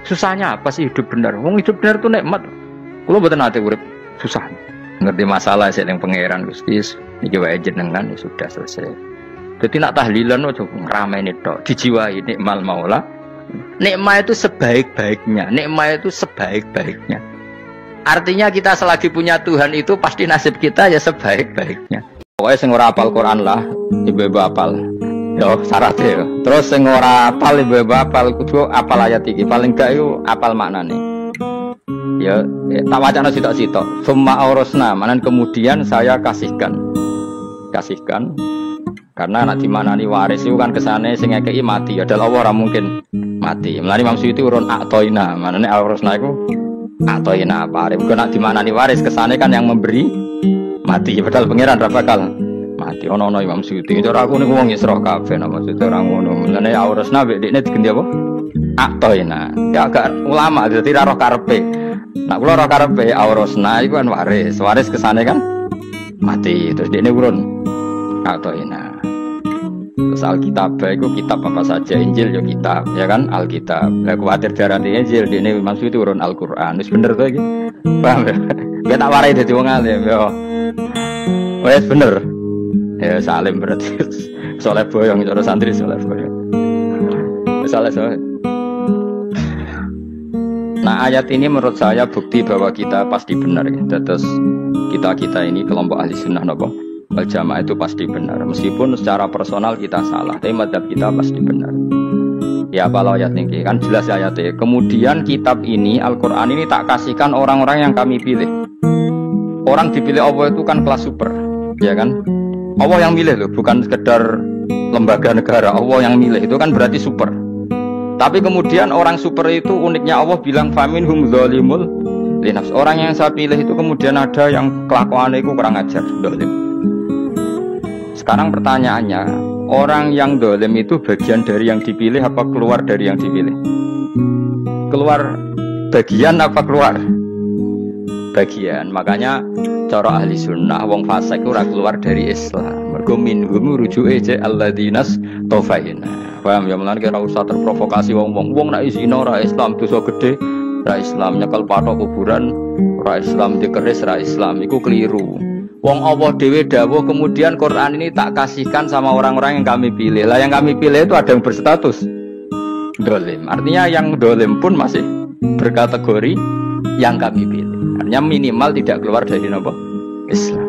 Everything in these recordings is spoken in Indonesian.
Susahnya apa sih hidup benar? Wong hidup benar itu nikmat. Kulo mboten nate urip susah. Ngerti masalah sik ning pangeran Gusti, niki wae jenengan ya sudah selesai. Dadi nak tahlilan ojo ngrameni tok, dijiwai nikmal maula. Nikmat itu sebaik-baiknya, nikmat itu sebaik-baiknya. Artinya kita selagi punya Tuhan itu pasti nasib kita ya sebaik-baiknya. Pokoknya sing ora hafal Quran lah, ibu-ibu hafal. Yo syaratnya yo. Terus sing ora hafal ibu-ibu hafal kudu hafal ayat iki. Paling gak yo hafal maknane. Ya tak wacana sitok-sitok. Summa aurasna, manan kemudian saya kasihkan. Karena anak dimanani waris itu kan kesane sing ngekeki mati. Ya dal Allah ora mungkin mati. Mulane Imam Suyuti urun atoina, manane aurasna iku atoina apa? Iku nak dimanani waris kesane kan yang memberi mati. Padahal pangeran ra bakal mati. Ono Imam Suyuti. Cara aku niku wong Isra kabeh maksudnya ora ngono. Mulane aurasna mek dekne diganti apa? Atoina. Ya agak ulama dadi ra roh karepe. Nak kula ora karepe aurasna iku kan waris kesane kan mati. Terus dekne urun atoina. Terus Alkitab itu kitab apa saja, Injil ya kitab, ya kan Alkitab. Lah kuwatir darani Injil dene maksud itu urun Al-Qur'an. Wis bener to iki. Paham ya? Nek tak warai dadi wong alim yo. Wis bener. Ya salim berarti. Soleh boyong cara santri soleh boyong. Saleh. Nah ayat ini menurut saya bukti bahwa kita pasti benar ya. Terus kita ini kelompok ahli sunnah napa? Wal jamaah itu pasti benar. Meskipun secara personal kita salah, tapi mazhab kita pasti benar. Ya kalau ayat ini kan jelas ayatnya. Kemudian kitab ini Al-Quran ini tak kasihkan orang-orang yang kami pilih. Orang dipilih Allah itu kan kelas super, ya kan? Allah yang milih loh, bukan sekedar lembaga negara. Allah yang milih itu kan berarti super. Tapi kemudian orang super itu uniknya Allah bilang faminhum zalimul linafs. Orang yang saya pilih itu kemudian ada yang kelakuannya itu kurang ajar, zalim. Sekarang pertanyaannya, orang yang dolim itu bagian dari yang dipilih apa keluar dari yang dipilih? Keluar bagian apa keluar? Bagian. Makanya cara ahli sunnah wong fasik ora keluar dari Islam. Mergo minhum rujuke je alladinas tofaina. Paham ya, mulane ora usah terprovokasi wong-wong. Wong nek zina ora Islam dosa gede, ora Islam nyekel patok kuburan, ora Islam dikeris, ora Islam iku keliru. Wong Allah dhewe dawuh kemudian Quran ini tak kasihkan sama orang-orang yang kami pilih. Lah yang kami pilih itu ada yang berstatus dolim. Artinya yang dolim pun masih berkategori yang kami pilih. Artinya minimal tidak keluar dari apa? Islam.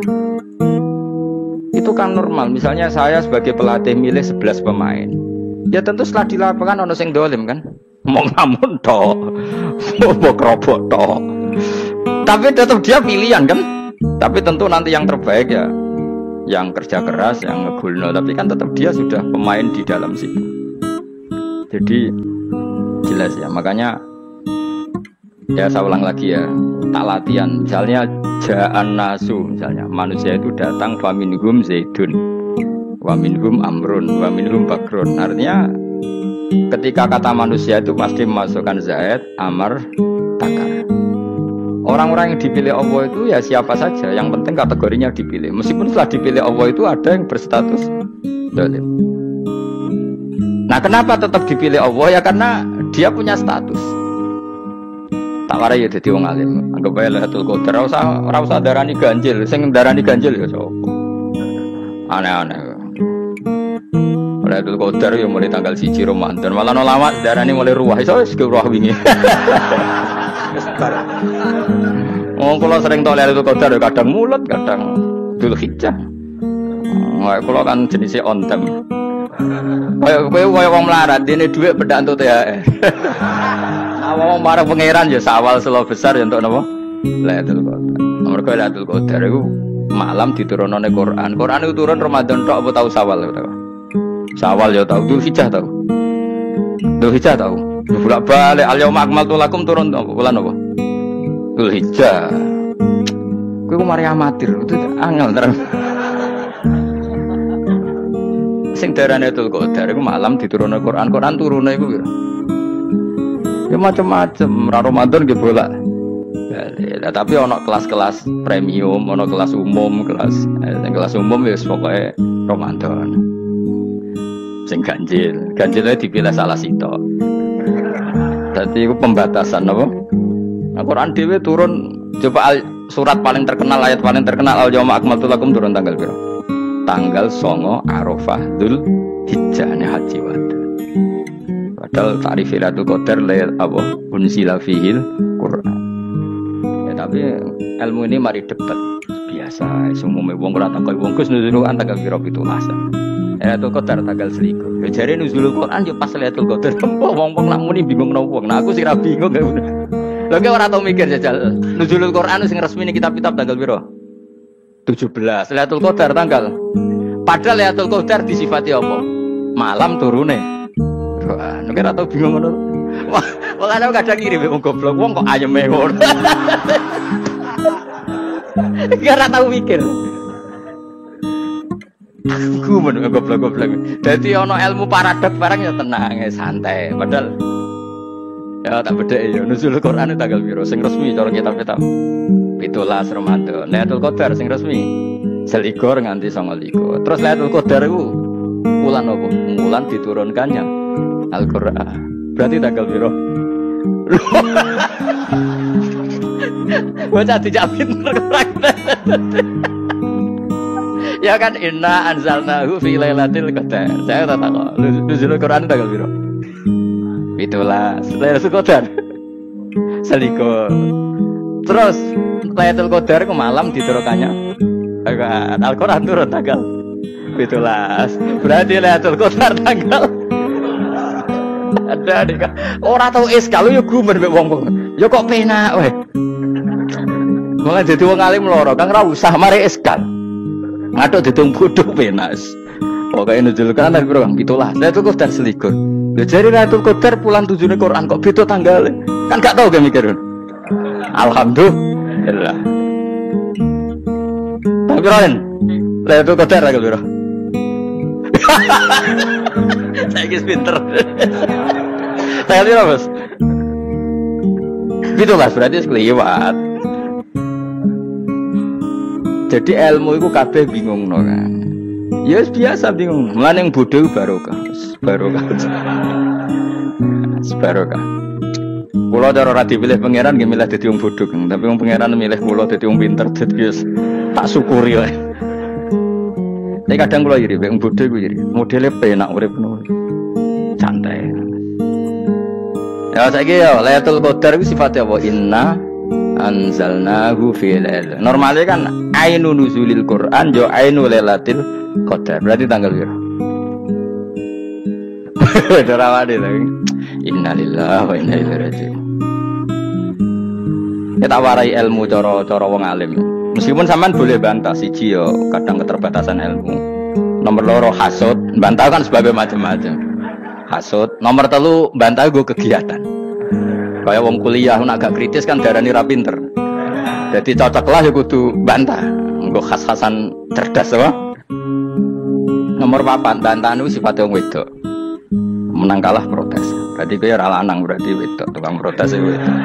Itu kan normal. Misalnya saya sebagai pelatih milih 11 pemain. Ya tentu setelah di lapangan ono sing dolim kan. Ngomong ngamun tok. Bobok-robok tok. Tapi tetap dia pilihan kan? Tapi tentu nanti yang terbaik ya yang kerja keras, yang ngegulno. Tapi kan tetap dia sudah pemain di dalam situ. Jadi jelas ya. Makanya ya saya ulang lagi ya, tak latihan. Misalnya ja'an nasu, misalnya manusia itu datang faminhum zaidun wa minhum amrun wa minhum bakrun. Artinya ketika kata manusia itu pasti memasukkan zaid, amr, takar. Orang-orang yang dipilih Allah itu ya siapa saja, yang penting kategorinya dipilih. Meskipun setelah dipilih Allah itu ada yang berstatus dolim. Nah kenapa tetap dipilih Allah? Ya karena dia punya status. Tak warai ya dadi wong alim. Anggap bae Lailatul Qadar ora usah darani ganjil, sing darani ganjil ya sapa. Aneh-aneh. Lailatul Qadar ya mulai tanggal 1 Ramadan. Malah ulama darani mulai ruwah iso wis ruwah wingi. Oh, kalau sering tau Lailatul Qadar kadang mulut, kadang Dzulhijjah. Kalau kan jenisnya on time. Kowe wong melarat, dene dhuwit pedak entuk THR. Awak marang pangeran ya sawal selo besar ya entuk napa? Lailatul Qadar. Mergo Lailatul Qadar iku malam diturunane Quran. Quran itu turun Ramadan tok apa tau Sawal ya tau. Sawal ya tau, Dzulhijjah tau. Dzulhijjah tau. Bolak-balik al-yauma akmaltu lakum turun bulan apa? Dzulhijjah. Kowe ku mari amatir, itu angel terus. Sing darane Lailatul Qadar iku malam diturunne Quran. Quran turune iku piro? Ya macam-macam, Ramadan nggih bolak. Ya, tapi ono kelas-kelas premium, ono kelas umum, kelas umum ya pokoke Ramadan. Sing ganjil, ganjilnya dipilih salah sitok. Berarti itu pembatasan apa? Nah, Quran dhewe turun coba surat paling terkenal, ayat paling terkenal al-yauma akmaltu lakum turun tanggal berapa? Tanggal 9 Arafah Dzulhijjah haji wada. Padahal ta'rif Lailatul Qadar layat apa? Unzila fihil Quran. Ya tapi ilmu ini mari debat biasa. Semua wong ora takoi wong Gus nuzul Quran tanggal berapa itu masa. Lailatul Qadar tanggal 1. Jare nuzul Quran yo pas Lailatul Qadar. Wong-wong nak muni bingung nang wong. Nah aku sih ra bingung. Lha kok ora tau mikir jajal. Nuzulul Quran sing resmi ning kitab-kitab tanggal piro? 17. Lailatul Qadar tanggal. Padahal Lailatul Qadar disifati apa? Malam turune. Wah, nek ora tau bingung ngono. Wong ana kadang ngirim wong goblok, wong kok ayeme ngono. Ora tau mikir. Aku men goblok-goblok. Dadi ana ilmu paradok barang ya tenang, ya santai. Padahal ya tak bedhek ya nuzul Quran tanggal piro sing resmi cara kitab-kitab 17 Ramadan. Lailatul Qadar sing resmi 21 nganti 29. Terus Lailatul Qadar iku wulan apa? Wulan diturunkannya Al-Qur'an. Berarti tanggal piro? Bocah dijak pinter. Ya kan inna anzalnahu fi lailatul qadar. Saya tak tahu. Nuzul Quran tanggal piro? Itulah Lailatul Qadar. Selikur. Terus Lailatul Qadar ke malam diturunkannya Al-Qur'an turun tanggal 17. Berarti Lailatul Qadar tanggal ada nih kan. Ora tau kalau yo gumen mek wong-wong. Yo kok penak weh. Malah dadi wong alim loro Kang ora usah mari eskal. Ngatuk ditung bodho penak. Pokoke nuzul Quran tanggal piro Kang? 17. Lailatul Qadar selikur. Lha jare Lailatul Qadar bulan 7 Quran kok beda tanggal. Kan gak tau ge mikir. Alhamdulillah. Tapi Ron, Lailatul Qadar tanggal piro? Saiki pinter. Tanggal piro, Bos? 17 berarti sekliwat. Jadi ilmu iku kabeh bingungno kan. Ya biasa bingung. Mulane yang bodoh barokah. Barokah. Barokah. Kula cara ora dipilih pangeran nggih milih dadi wong bodoh, tapi wong pangeran milih kula dadi wong pinter dadi wis tak syukuri wae. Tapi kadang kula iri wong bodoh iku iri. Modele penak urip ngono. Santai. Ya saiki ya Lailatul Qadar iku sifate apa? Inna anzalnahu fi lailatul. Normale kan ainun nuzulil Quran yo ainul lailatul Qadar. Berarti tanggal piro? Darawane lagi. Innalillahi wa inna ilaihi raji'un. Kita warai ilmu cara wong alim. Meskipun sampean boleh bantah siji yo kadang keterbatasan ilmu. Nomor loro hasud, bantah kan sebabnya macam-macam. Hasud. Nomor 3 bantah go kegiatan. Kayak wong kuliah agak kritis kan darani ra pinter. Jadi cocoklah ya kudu bantah. Nggo khas-khasan cerdas apa? Nomor 4 bantahan itu sifatnya wong wedok. Menang kalah protes. Berarti kowe ora lanang berarti wedok tukang protes itu wedok.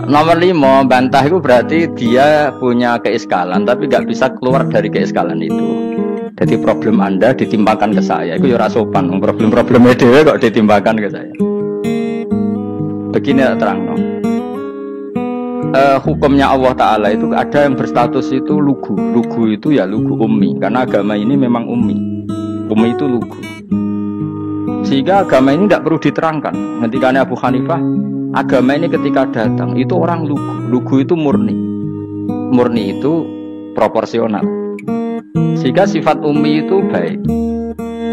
Nomor 5 bantah itu berarti dia punya keiskalan tapi gak bisa keluar dari keiskalan itu. Jadi problem Anda ditimpakan ke saya. Itu ya ora sopan. Problem-problemnya dhewe kok ditimpakan ke saya. Begini terang no. Hukumnya Allah Ta'ala itu ada yang berstatus itu lugu. Lugu itu ya lugu ummi. Karena agama ini memang ummi. Ummi itu lugu. Sehingga agama ini tidak perlu diterangkan. Ketika Abu Hanifah, agama ini ketika datang itu orang lugu. Lugu itu murni. Murni itu proporsional. Sehingga sifat ummi itu baik.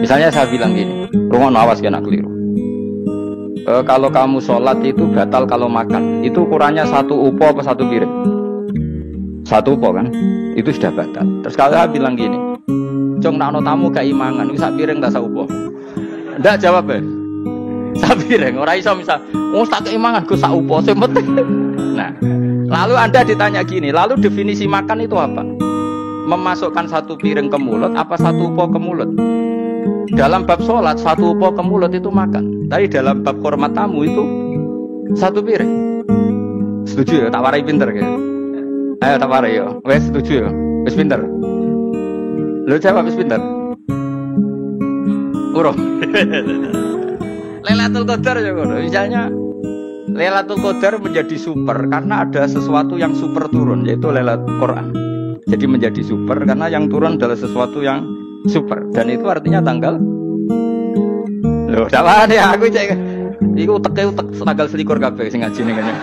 Misalnya saya bilang gini, rungono awas kena keliru. Kalau kamu sholat itu batal kalau makan. Itu ukurannya 1 upo apa 1 piring? 1 upo kan? Itu sudah batal. Terus kalau saya bilang gini, Jong nak tamu keimangan, itu 1 piring tak 1 upo. Ndak jawab ya. 1 piring. Orang iso misal, tak keimangan gue 1 upo. Nah, lalu Anda ditanya gini, lalu definisi makan itu apa? Memasukkan 1 piring ke mulut apa 1 upo ke mulut? Dalam bab sholat 1 upo ke mulut itu makan. Tapi dalam bab hormat tamu itu 1 piring. Setuju ya? Tak warai pinter ya? Ayo tak warai ya? Wes setuju ya? Wes pinter? Lu jawab wes pinter? Urung. Lailatul Qadar ya ngono. Misalnya Lailatul Qadar menjadi super karena ada sesuatu yang super turun, yaitu Lailatul Quran. Jadi menjadi super karena yang turun adalah sesuatu yang super, dan itu artinya tanggal. Loh, salah deh aku cek. Iku utek tanggal selikur kabeh sing ngaji ning kene.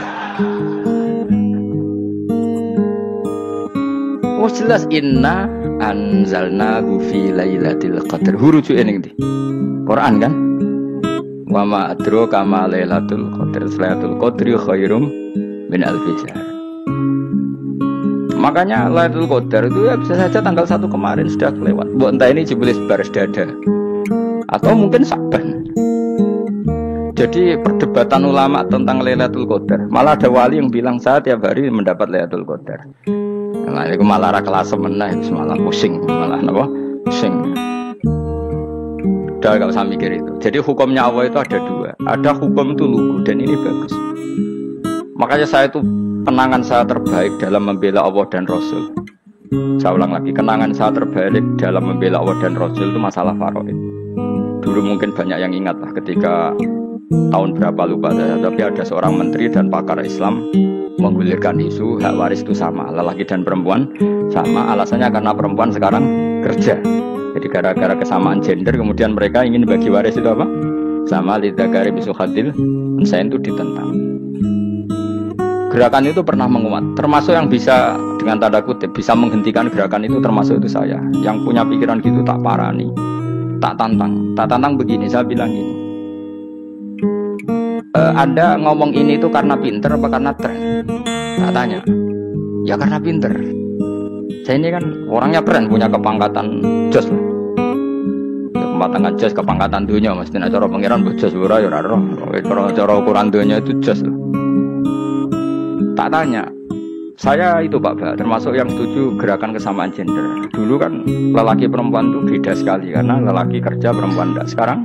Oh jelas inna anzalnahu fi lailatul qadar. Hurujuke ning ndi? Quran kan? Wa ma adraka ma lailatul qadar. Lailatul qadri khairum min alfi syahr. Makanya Lailatul Qadar itu ya bisa saja tanggal 1 kemarin sudah kelewat. Mbok entah ini Jibril baris dada atau mungkin Saban. Jadi perdebatan ulama tentang Lailatul Qadar. Malah ada wali yang bilang saya tiap hari mendapat Lailatul Qadar. Nah, itu malah ra kelas meneh, malah pusing, malah napa? Pusing. Udah gak usah mikir itu. Jadi hukumnya Allah itu ada dua. Ada hukum itu lugu dan ini bagus. Makanya saya itu kenangan saya terbaik dalam membela Allah dan Rasul. Saya ulang lagi, kenangan saya terbaik dalam membela Allah dan Rasul itu masalah faraid. Dulu mungkin banyak yang ingat lah ketika tahun berapa lupa saya, tapi ada seorang menteri dan pakar Islam menggulirkan isu hak waris itu sama, lelaki dan perempuan sama. Alasannya karena perempuan sekarang kerja. Jadi gara-gara kesamaan gender kemudian mereka ingin bagi waris itu apa? Sama lidzakari mislu hadzil unsayain itu ditentang. Gerakan itu pernah menguat, termasuk yang bisa dengan tanda kutip bisa menghentikan gerakan itu termasuk itu saya. Yang punya pikiran gitu tak parani, tak tantang begini, saya bilang gini. Anda ngomong ini itu karena pinter apa karena tren? Tak tanya. Ya karena pinter. Saya ini kan orangnya keren, punya kepangkatan jos lah. Kepangkatan jos, kepangkatan dunia. Mestinya cara pangeran bojos ora ya ora roh. Cara ukuran dunia itu jos lah. Tak tanya, saya itu Pak, termasuk yang setuju gerakan kesamaan gender. Dulu kan lelaki perempuan itu beda sekali karena lelaki kerja perempuan tidak. Sekarang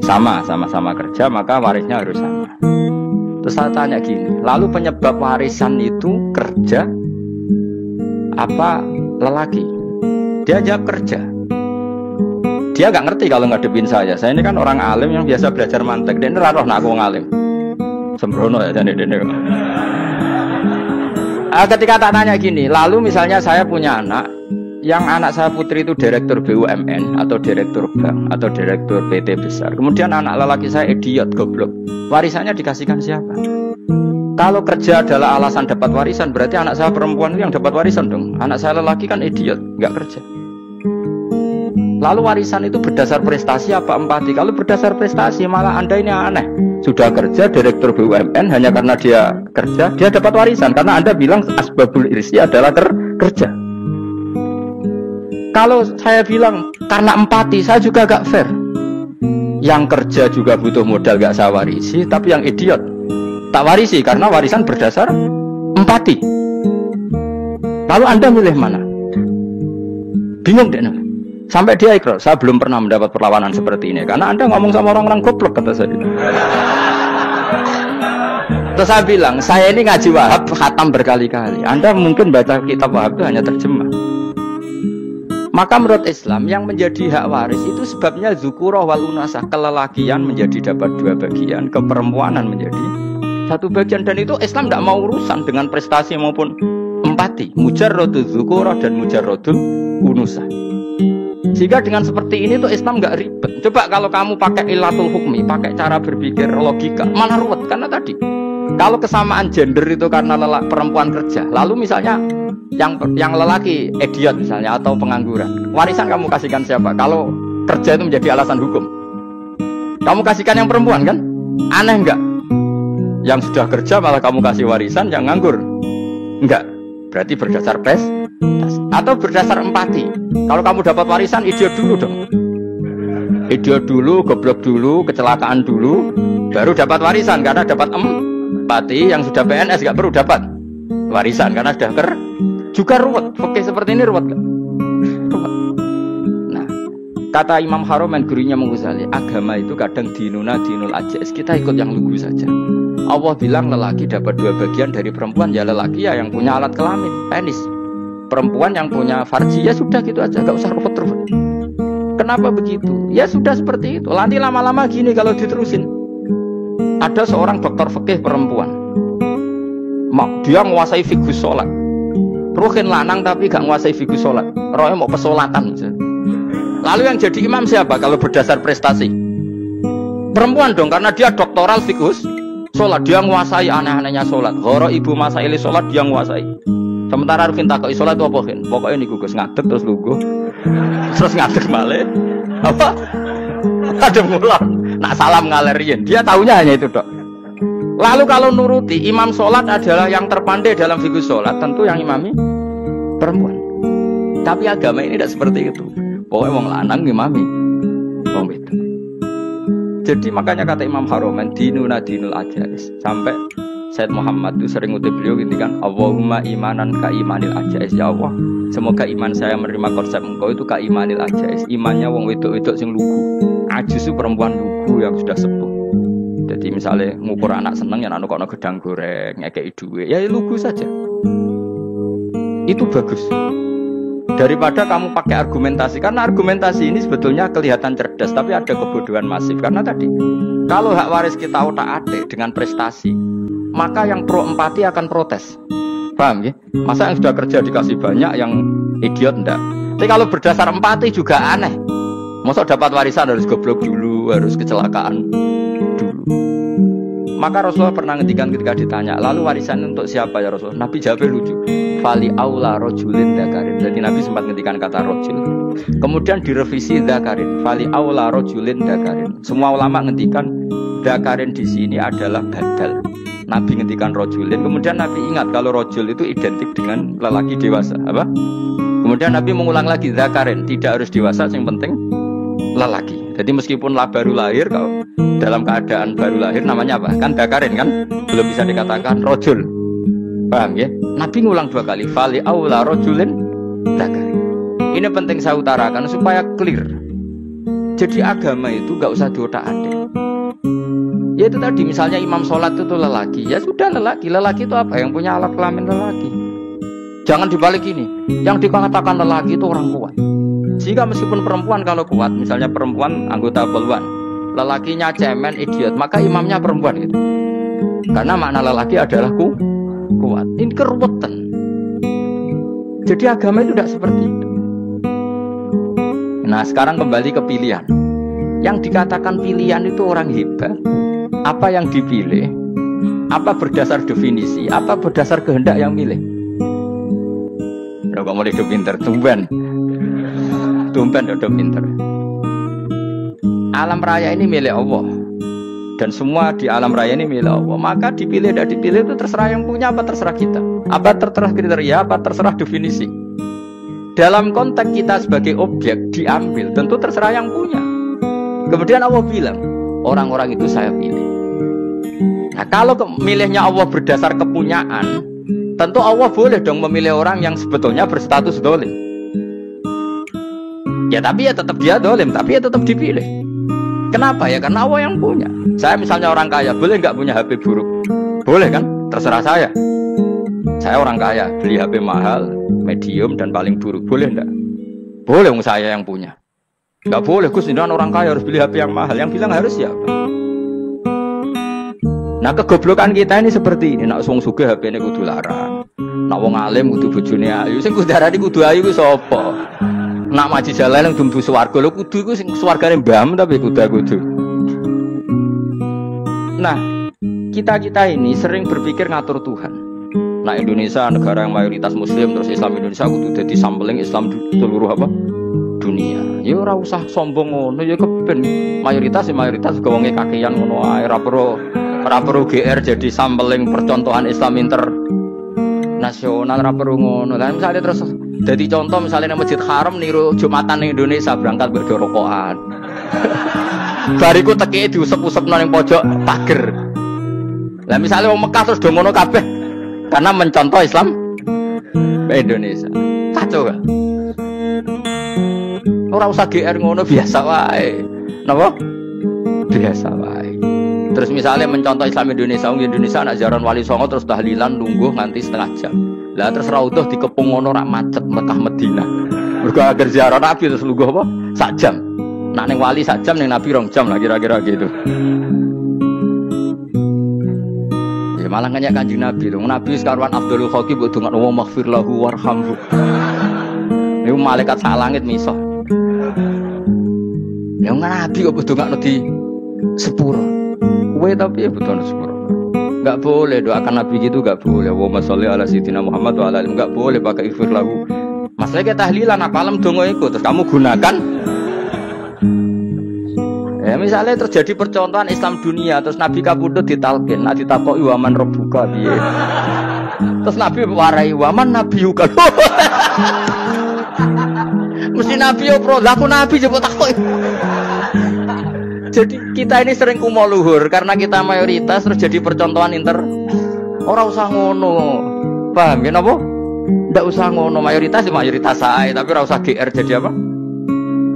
sama-sama kerja maka warisnya harus sama. Terus saya tanya gini, lalu penyebab warisan itu kerja apa lelaki? Dia jawab kerja. Dia nggak ngerti kalau ngadepin saya. Saya ini kan orang alim yang biasa belajar mantek. Dan roh nak aku ngalim. Sembrono ya jadi dene. Ketika tak tanya gini, lalu misalnya saya punya anak, yang anak saya putri itu direktur BUMN atau direktur bank atau direktur PT besar. Kemudian anak lelaki saya idiot goblok. Warisannya dikasihkan siapa? Kalau kerja adalah alasan dapat warisan, berarti anak saya perempuan itu yang dapat warisan dong. Anak saya lelaki kan idiot, nggak kerja. Lalu warisan itu berdasar prestasi apa empati? Kalau berdasar prestasi malah Anda ini aneh. Sudah kerja direktur BUMN hanya karena dia kerja, dia dapat warisan. Karena Anda bilang asbabul irsi adalah kerja. Kalau saya bilang karena empati, saya juga gak fair. Yang kerja juga butuh modal gak saya warisi, tapi yang idiot tak warisi karena warisan berdasar empati. Lalu Anda milih mana? Bingung deh. Sampai dia ikrar, saya belum pernah mendapat perlawanan seperti ini. Karena Anda ngomong sama orang-orang goblok, kata saya. Terus saya bilang, saya ini ngaji Wahab, khatam berkali-kali. Anda mungkin baca kitab Wahab itu hanya terjemah. Maka menurut Islam, yang menjadi hak waris itu sebabnya zukurah wal unasah. Kelelakian menjadi dapat 2 bagian, keperempuanan menjadi 1 bagian. Dan itu Islam tidak mau urusan dengan prestasi maupun empati. Mujarrodul zukurah dan mujarrodul unusah. Sehingga dengan seperti ini tuh Islam nggak ribet. Coba kalau kamu pakai ilatul hukmi, pakai cara berpikir logika, malah ruwet. Karena tadi, kalau kesamaan gender itu karena perempuan kerja, lalu misalnya yang lelaki idiot misalnya atau pengangguran, warisan kamu kasihkan siapa? Kalau kerja itu menjadi alasan hukum, kamu kasihkan yang perempuan kan? Aneh nggak? Yang sudah kerja malah kamu kasih warisan yang nganggur? Enggak. Berarti berdasar atau berdasar empati. Kalau kamu dapat warisan, idiot dulu dong. Idiot dulu, goblok dulu, kecelakaan dulu, baru dapat warisan karena dapat empati. Yang sudah PNS gak perlu dapat warisan karena sudah juga ruwet. Oke, seperti ini ruwet gak? Ruwet. Nah, kata Imam Haromen gurunya Menguzali, agama itu kadang dinul ajais. Kita ikut yang lugu saja. Allah bilang lelaki dapat 2 bagian dari perempuan, ya lelaki ya yang punya alat kelamin, penis. Perempuan yang punya farji, ya sudah gitu aja, gak usah ruwet-ruwet. Kenapa begitu? Ya sudah seperti itu. Nanti lama-lama gini kalau diterusin. Ada seorang dokter fikih perempuan. Dia menguasai fikih sholat. Ruhin lanang tapi gak menguasai fikih sholat. Rohnya mau pesolatan. Lalu yang jadi imam siapa kalau berdasar prestasi? Perempuan dong, karena dia doktoral fikih sholat. Dia menguasai aneh-anehnya sholat. Horo ibu masaili sholat dia menguasai. Sementara Ruhin takoi sholat itu apa Ruhin? Pokoknya ini gugus ngadeg terus lugu. Terus ngadeg balik. Apa? Ada ngulon. Nak salam ngalerin. Dia tahunya hanya itu dok. Lalu kalau nuruti imam sholat adalah yang terpandai dalam fikih sholat, tentu yang imami perempuan. Tapi agama ini tidak seperti itu. Pokoknya wong lanang imami wong itu. Jadi makanya kata Imam Haromen dinuna dinul ajais. Sampai Said Muhammad itu sering ngutip beliau kan, Allahumma imanan ka imanil ajais. Ya Allah, semoga iman saya menerima konsep engkau itu ka imanil ajais. Imannya wong wedok-wedok sing lugu. Ajis itu perempuan lugu yang sudah sepuh. Jadi misalnya ngukur anak seneng ya anak kono gedang goreng, ngekei duit, ya lugu saja. Itu bagus. Daripada kamu pakai argumentasi, karena argumentasi ini sebetulnya kelihatan cerdas, tapi ada kebodohan masif. Karena tadi, kalau hak waris kita otak-atik dengan prestasi, maka yang pro empati akan protes. Paham ya? Masa yang sudah kerja dikasih banyak, yang idiot enggak? Tapi kalau berdasar empati juga aneh. Masa dapat warisan harus goblok dulu, harus kecelakaan dulu. Maka Rasulullah pernah ngendikan ketika ditanya, lalu warisan untuk siapa ya Rasulullah? Nabi jawab lucu, fali aula rojulin dakarin. Jadi Nabi sempat ngendikan kata rojul. Kemudian direvisi dakarin, fali aula rojulin dakarin. Semua ulama ngendikan dakarin di sini adalah badal. Nabi ngendikan rojulin. Kemudian Nabi ingat kalau rojul itu identik dengan lelaki dewasa. Apa? Kemudian Nabi mengulang lagi dakarin, tidak harus dewasa, yang penting lelaki. Jadi meskipun baru lahir, kalau dalam keadaan baru lahir namanya apa? Kan dakarin kan? Belum bisa dikatakan rojul. Paham ya? Nabi ngulang 2 kali. Fali aula rojulin dakarin. Ini penting saya utarakan supaya clear. Jadi agama itu gak usah diotak-atik. Ya itu tadi misalnya imam sholat itu lelaki. Ya sudah lelaki. Lelaki itu apa? Yang punya alat kelamin lelaki. Jangan dibalik ini. Yang dikatakan lelaki itu orang kuat. Jika meskipun perempuan kalau kuat, misalnya perempuan anggota poluan, lelakinya cemen, idiot, maka imamnya perempuan gitu. Karena makna lelaki adalah kuat. Ini keruwetan. Jadi agama itu tidak seperti itu. Nah sekarang kembali ke pilihan. Yang dikatakan pilihan itu orang hebat. Apa yang dipilih? Apa berdasar definisi? Apa berdasar kehendak yang milih? Kalau kamu hidup pinter, Tumpen udah pinter. Alam raya ini milik Allah. Dan semua di alam raya ini milik Allah. Maka dipilih dan dipilih itu terserah yang punya apa terserah kita. Apa terserah kriteria, apa terserah definisi. Dalam konteks kita sebagai objek diambil, tentu terserah yang punya. Kemudian Allah bilang, orang-orang itu saya pilih. Nah kalau milihnya Allah berdasar kepunyaan, tentu Allah boleh dong memilih orang yang sebetulnya berstatus dolim. Ya tapi ya tetap dia dolim, tapi ya tetap dipilih. Kenapa ya? Karena Allah yang punya. Saya misalnya orang kaya, boleh nggak punya HP buruk? Boleh kan? Terserah saya. Saya orang kaya, beli HP mahal, medium dan paling buruk. Boleh nggak? Boleh, saya yang punya. Nggak boleh, Gus, ini orang kaya harus beli HP yang mahal. Yang bilang harus siapa? Nah kegoblokan kita ini seperti ini. Nak wong sugih HP ini kudu larang. Nak wong alim kudu bojone ayu. Sing kudu darani kudu ayu ku sapa? Nak maji jalan yang dumbu swarga lho kudu iku sing swargane mbam tapi kudu. Nah, kita ini sering berpikir ngatur Tuhan. Nah, Indonesia negara yang mayoritas muslim terus Islam Indonesia kudu dadi sampling Islam seluruh apa? Dunia. Ya ora usah sombong ngono ya keben mayoritas juga wonge kakean ngono ae ora perlu GR jadi sampling percontohan Islam internasional ora perlu ngono. Lah misalnya terus jadi contoh misalnya Masjid Haram niru Jumatan di Indonesia berangkat berdorokoan. Bariku teki diusep-usep nang pojok pager. Lah misalnya wong Mekah terus do ngono kabeh karena mencontoh Islam Indonesia. Kacau gak? Ora usah GR ngono biasa wae. Napa? Biasa wae. Terus misalnya mencontoh Islam Indonesia, Indonesia anak jaran Wali Songo terus tahlilan nunggu nganti setengah jam. Lah terus raudhah dikepung ngono rak macet Mekah Madinah. Mergo agar ziarah Nabi terus lungguh apa? Sak jam. Nak ning wali sak jam, ning Nabi 2 jam lah kira-kira gitu. Ya malah nanya Kanjeng Nabi lho. Nabi sekaruan Abdul Khatib mbok dongakno wa maghfir lahu warhamhu. Niku malaikat sak langit misah. Ya Nabi kok dongakno di sepuro. Kowe tapi ya betul sepuro. Enggak boleh doakan Nabi gitu, enggak boleh. Wa sholli ala sayyidina Muhammad wa ala alihi, enggak boleh pakai ighfir lahu. Masalahnya tahlilan apa alam dongo iku terus kamu gunakan. Ya misalnya terjadi percontohan Islam dunia terus Nabi kapundhut ditalkin, nak ditakoki waman rabbuka piye. Terus Nabi warai waman nabiyuka. Mesti Nabi yo pro, lah aku Nabi coba takoki. Jadi kita ini sering kumo luhur karena kita mayoritas terus jadi percontohan ora usah ngono. Paham ya napa? Ndak usah ngono, mayoritas saya, tapi ora usah GR jadi apa?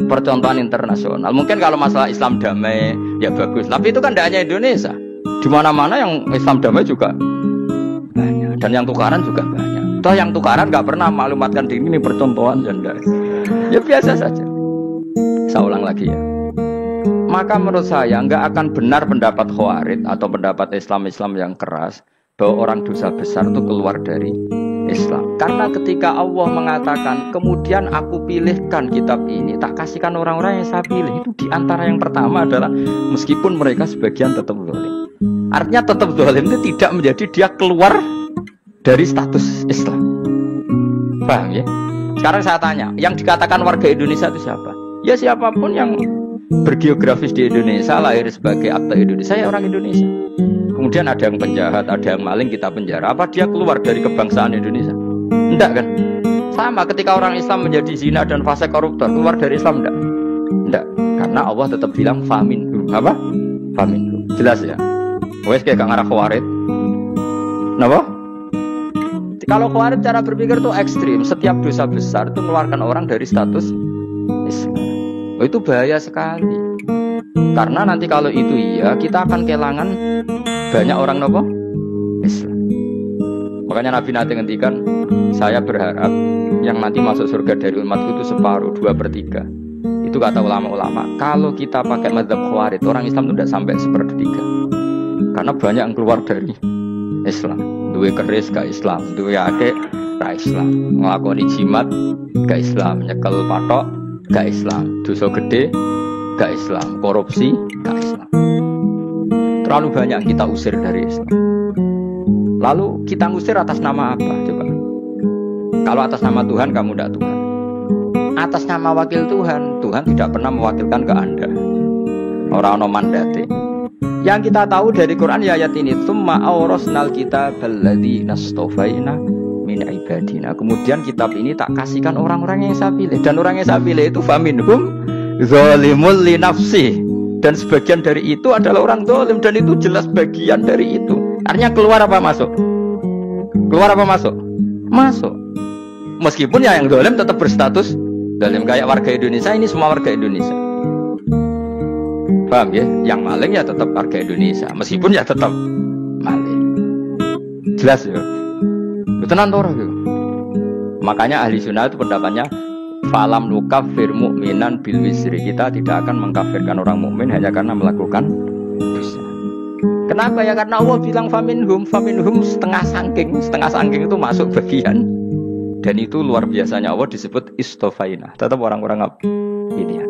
Percontohan internasional. Mungkin kalau masalah Islam damai ya bagus, tapi itu kan tidak hanya Indonesia. Di mana-mana yang Islam damai juga banyak dan yang tukaran juga banyak. Toh yang tukaran nggak pernah maklumatkan diri ini percontohan dan ya biasa saja. Saya ulang lagi ya. Maka menurut saya nggak akan benar pendapat Khawarij atau pendapat Islam yang keras bahwa orang dosa besar itu keluar dari Islam. Karena ketika Allah mengatakan kemudian aku pilihkan kitab ini tak kasihkan orang-orang yang saya pilih, itu diantara yang pertama adalah meskipun mereka sebagian tetap zalim. Artinya tetap zalim itu tidak menjadi dia keluar dari status Islam. Paham ya? Sekarang saya tanya, yang dikatakan warga Indonesia itu siapa? Ya siapapun yang bergeografis di Indonesia, lahir sebagai akta Indonesia, ya orang Indonesia. Kemudian ada yang penjahat, ada yang maling, kita penjara. Apa dia keluar dari kebangsaan Indonesia? Enggak kan? Sama ketika orang Islam menjadi zina dan fasik koruptor, keluar dari Islam enggak? Enggak. Karena Allah tetap bilang famin. Apa? Famin. Jelas ya? Wes kayak gak ngarah Khawarij. Kenapa? Kalau Khawarij cara berpikir itu ekstrim. Setiap dosa besar itu mengeluarkan orang dari status Islam. Oh, itu bahaya sekali. Karena nanti kalau itu iya, kita akan kehilangan banyak orang nopo Islam. Makanya Nabi nanti ngendikan, saya berharap yang nanti masuk surga dari umatku itu separuh, 2/3. Itu kata ulama-ulama. Kalau kita pakai mazhab Khawarij, orang Islam itu tidak sampai 1/3. Karena banyak yang keluar dari Islam. Duwe keris gak Islam, duwe akeh gak Islam, nglakoni jimat gak Islam, nyekel patok gak Islam, dosa gede gak Islam, korupsi gak Islam. Terlalu banyak kita usir dari Islam. Lalu kita ngusir atas nama apa? Coba. Kalau atas nama Tuhan kamu tidak Tuhan. Atas nama wakil Tuhan, Tuhan tidak pernah mewakilkan ke Anda. Orang-orang mandate. Yang kita tahu dari Quran ya ayat ini, tsumma awrasnal kitabal ladzi nastofaina min ibadina. Kemudian kitab ini tak kasihkan orang-orang yang saya pilih, dan orang yang saya pilih itu faminhum zalimul li nafsi, dan sebagian dari itu adalah orang zalim, dan itu jelas bagian dari itu. Artinya keluar apa masuk? Keluar apa masuk? Masuk. Meskipun ya yang zalim tetap berstatus zalim, kayak warga Indonesia ini semua warga Indonesia. Paham ya? Yang maling ya tetap warga Indonesia, meskipun ya tetap maling. Jelas ya? Betulan toro ya? Makanya ahli sunnah itu pendapatnya falam nukafir mu'minan bil wisri. Kita tidak akan mengkafirkan orang mukmin hanya karena melakukan dosa. Kenapa ya? Karena Allah bilang faminhum setengah sangking itu masuk bagian. Dan itu luar biasanya Allah disebut istofaina. Tetap orang-orang ini ya.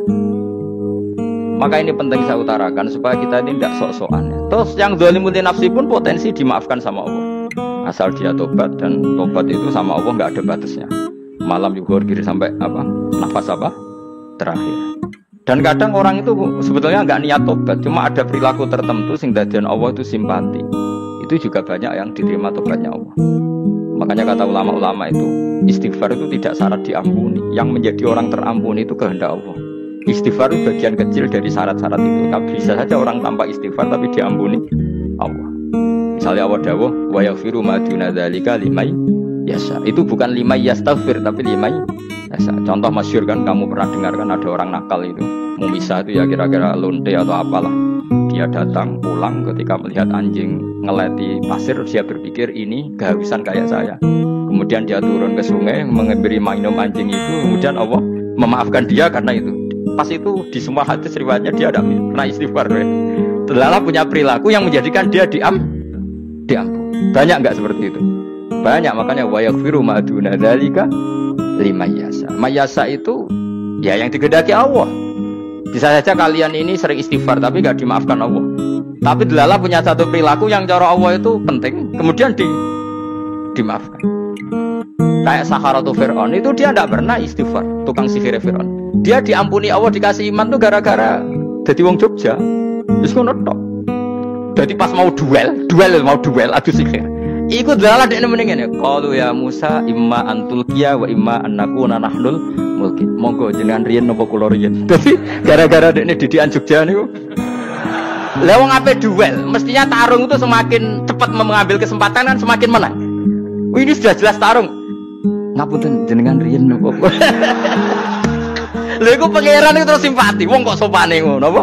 Maka ini penting saya utarakan supaya kita ini tidak sok-sokan. Terus yang zalimun li nafsi pun potensi dimaafkan sama Allah. Asal dia tobat, dan tobat itu sama Allah nggak ada batasnya. Malam yughur kiri sampai apa? Nafas apa? Terakhir. Dan kadang orang itu sebetulnya nggak niat tobat, cuma ada perilaku tertentu sehingga dadian Allah itu simpati. Itu juga banyak yang diterima tobatnya Allah. Makanya kata ulama-ulama itu, istighfar itu tidak syarat diampuni. Yang menjadi orang terampuni itu kehendak Allah. Istighfar itu bagian kecil dari syarat-syarat itu. Bisa saja orang tanpa istighfar tapi diampuni Allah. Misalnya Allah dawuh, wa yaghfiru ma duna dzalika liman yasha. Itu bukan liman yastaghfir tapi liman yasha. Contoh masyhur kan, kamu pernah dengar kan, ada orang nakal itu, Mumisah itu ya kira-kira lonte atau apalah. Dia datang pulang ketika melihat anjing ngeleti pasir, dia berpikir ini kehausan kayak saya. Kemudian dia turun ke sungai memberi minum anjing itu. Kemudian Allah memaafkan dia karena itu. Pas itu di semua hadis riwayatnya dia ada pernah istighfar. Lala punya perilaku yang menjadikan dia diampun. Banyak nggak seperti itu? Banyak, makanya wa yaghfiru ma duna dzalika liman yasha. Mayasa itu ya yang digedaki Allah. Bisa saja kalian ini sering istighfar tapi nggak dimaafkan Allah. Tapi Delala punya satu perilaku yang cara Allah itu penting, kemudian dimaafkan. Kayak Saharatu Fir'aun itu dia tidak pernah istighfar, tukang sihir Fir'aun. Dia diampuni Allah, dikasih iman tuh gara-gara jadi wong Jogja. Terus ngono tok. Jadi pas mau duel adu sihir. Iku Delala dekne mendingan ya. Qalu ya Musa imma antulqiya wa imma annakuna nahnul mulki. Monggo jenengan riyen napa kula riyen. Dadi gara-gara dekne didikan Jogja niku. Lah wong ape duel, mestinya tarung itu semakin cepat mengambil kesempatan kan semakin menang. Ini sudah jelas tarung. Ngapunten jenengan riyen napa. Lha iku pangeran itu terus simpati. Wong kok sopane ngono apa?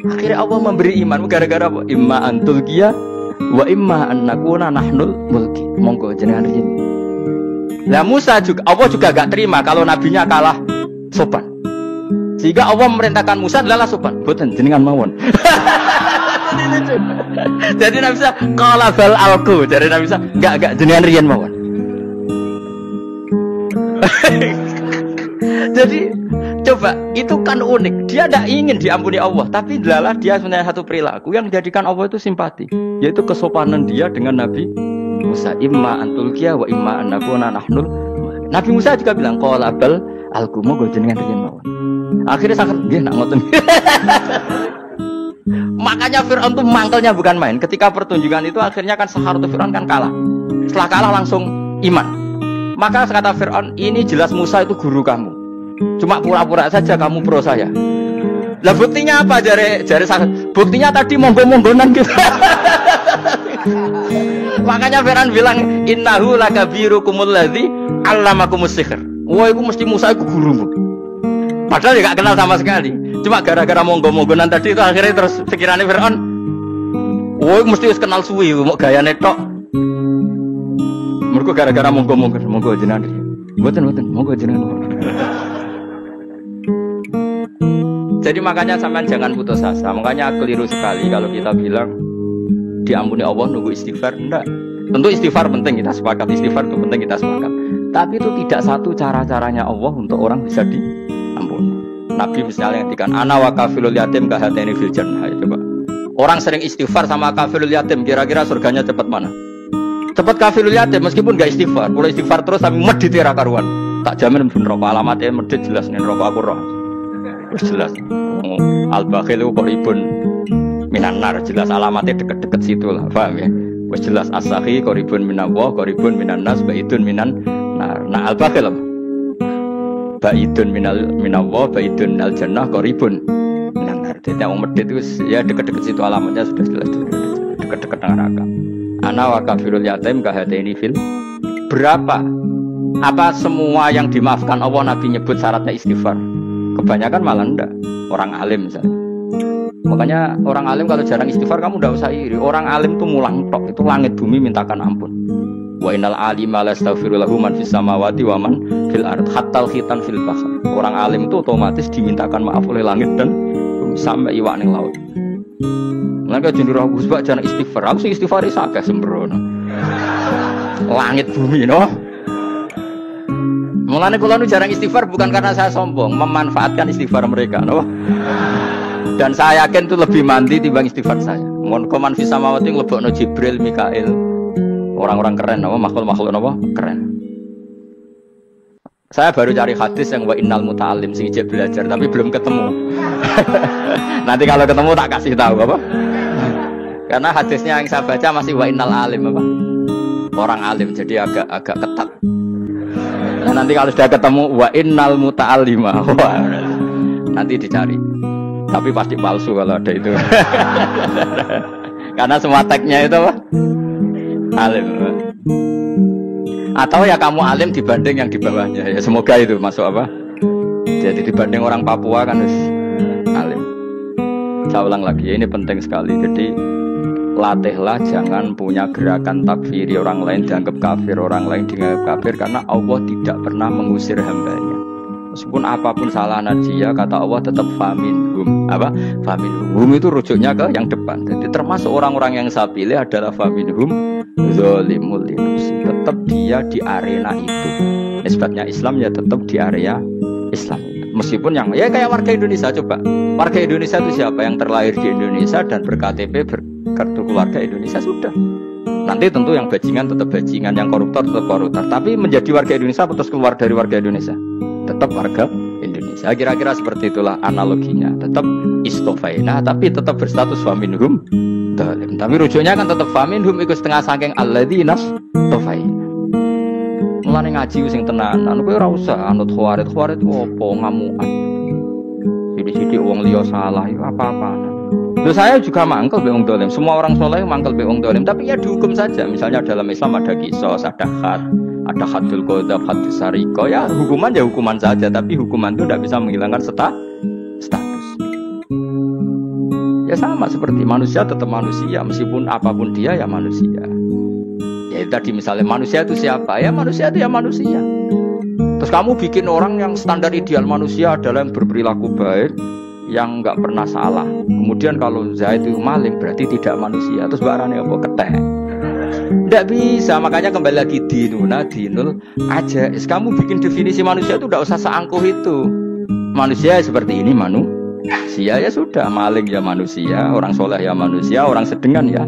Akhirnya Allah memberi iman gara-gara apa? Imma antulqiya wa imma annakuna nahnul mulki. Monggo jenengan riyen. Lah Musa juga Allah juga gak terima kalau nabinya kalah sopan. Sehingga Allah memerintahkan Musa adalah sopan. Boten jenengan mawon. Jadi Nabi Musa qala bal alqu. Jadi Nabi Musa enggak jenengan riyen mawon. Jadi coba itu kan unik. Dia tidak ingin diampuni Allah, tapi adalah dia sebenarnya satu perilaku yang menjadikan Allah itu simpati, yaitu kesopanan dia dengan Nabi Musa. Imma antulqiya wa imma annakuna nahnul. Nabi Musa juga bilang qala bal alqu monggo jenengan riyen mawon. Akhirnya sangat dia nak ngoten. Makanya Fir'aun tuh mangkelnya bukan main. Ketika pertunjukan itu akhirnya kan Saharatu Fir'aun kan kalah. Setelah kalah langsung iman. Maka kata Fir'aun, ini jelas Musa itu guru kamu. Cuma pura-pura saja kamu pro saya. Lah buktinya apa jare Saharatu? Buktinya tadi monggo-monggonan gitu. Makanya Fir'aun bilang innahu lakabirukumul ladzi 'allamakumus sihr. Wah, itu mesti Musa itu gurumu. Padahal dia gak kenal sama sekali. Cuma gara-gara monggo-monggonan tadi itu akhirnya terus pikirannya Fir'aun. Oh, mesti harus kenal suwi, mau gayane tok. Mergo gara-gara monggo-monggon, monggo jenengan. Mboten, monggo jenengan. Jadi makanya sampean jangan putus asa. Makanya keliru sekali kalau kita bilang diampuni Allah nunggu istighfar. Enggak. Tentu istighfar penting, kita sepakat. Istighfar itu penting, kita sepakat. Tapi itu tidak satu cara-caranya Allah untuk orang bisa diampuni. Nabi misalnya ngendikan ana wa kafilul yatim kahateni fil jannah. Coba. Orang sering istighfar sama kafilul yatim, kira-kira surganya cepat mana? Cepat kafilul yatim meskipun enggak istighfar. Kalau istighfar terus tapi medit ra karuan. Tak jamin pun rokok alamatnya medit jelas nih rokok aku roh. Wis jelas. Al-bakhil kok ribun minan nar jelas alamatnya deket-deket situ lah, paham ya? Wis jelas as-sakhi qaribun minallah, qaribun minan nas, baidun minan nar. Nah al-bakhil baidun minallah, baidun minal jannah, qaribun minan nar. Jadi yang medit itu ya deket-deket situ alamatnya sudah jelas deket-deket dengan neraka. Ana wa kafirul yatim kahateni fil. Berapa? Apa semua yang dimaafkan Allah Nabi nyebut syaratnya istighfar? Kebanyakan malah enggak. Orang alim misalnya. Makanya orang alim kalau jarang istighfar kamu enggak usah iri. Orang alim itu mulang tok, itu langit bumi mintakan ampun. Wa innal alima lastaghfiru lahu man fis samawati wa man fil ard hatta khitan fil bahr. Orang alim itu otomatis dimintakan maaf oleh langit dan bumi sampai iwak ning laut. Maka jeneng roh Gus jarang istighfar. Aku sing istighfar iki akeh sembrono. Langit bumi no. Mulane kula nu jarang istighfar bukan karena saya sombong, memanfaatkan istighfar mereka, no? Dan saya yakin itu lebih mandi timbang istighfar saya. Mon koman fis samawati nglebokno Jibril, Mikail. Orang-orang keren apa makhluk-makhluk apa? Keren. Saya baru cari hadis yang wa innal muta'allim sing ijek belajar tapi belum ketemu. Nanti kalau ketemu tak kasih tahu apa? Karena hadisnya yang saya baca masih wa innal alim apa? Orang alim jadi agak ketat. Nah, nanti kalau sudah ketemu wa innal muta'allima. Nanti dicari. Tapi pasti palsu kalau ada itu. Karena semua tagnya itu apa? Alim. Atau ya kamu alim dibanding yang di bawahnya. Ya semoga itu masuk apa? Jadi dibanding orang Papua kan harus alim. Saya ulang lagi, ini penting sekali. Jadi latihlah jangan punya gerakan takfiri orang lain dianggap kafir, orang lain dianggap kafir, karena Allah tidak pernah mengusir hambanya. Meskipun apapun salah dia, kata Allah tetap faminhum. Apa? Faminhum itu rujuknya ke yang depan. Jadi termasuk orang-orang yang saya pilih adalah faminhum zalimul linafsi. Tetap dia di arena itu. Nisbatnya Islam ya tetap di area Islam. Meskipun yang ya kayak warga Indonesia, coba. Warga Indonesia itu siapa? Yang terlahir di Indonesia dan berKTP berkartu keluarga Indonesia sudah. Nanti tentu yang bajingan tetap bajingan, yang koruptor tetap koruptor. Tapi menjadi warga Indonesia terus keluar dari warga Indonesia, tetap warga Indonesia. Kira-kira seperti itulah analoginya. Tetap istofaina, tapi tetap berstatus faminhum zalim. Tapi rujuknya kan tetap faminhum ikut setengah saking alladzinas tofaina. Mulane ngaji sing tenanan, kowe ora usah anut khawarit opo ngamukan. Sithik-sithik wong liya salah iku apa-apaan. Loh, saya juga mangkel be wong dolim. Semua orang soleh mangkel be wong dolim, tapi ya dihukum saja. Misalnya dalam Islam ada kisos, ada had, ada hadul qadzaf, hadus sariko. Ya hukuman ya hukuman saja, tapi hukuman itu tidak bisa menghilangkan status. Ya sama seperti manusia tetap manusia, meskipun apapun dia ya manusia. Ya tadi misalnya manusia itu siapa? Ya manusia itu ya manusia. Terus kamu bikin orang yang standar ideal manusia adalah yang berperilaku baik, yang nggak pernah salah. Kemudian kalau Zaid itu maling berarti tidak manusia. Terus barangnya apa? Ketek. Tidak bisa. Makanya kembali lagi dinul aja. Kamu bikin definisi manusia itu tidak usah seangkuh itu. Manusia seperti ini manusia ya sudah. Maling ya manusia, orang soleh ya manusia, orang sedengan ya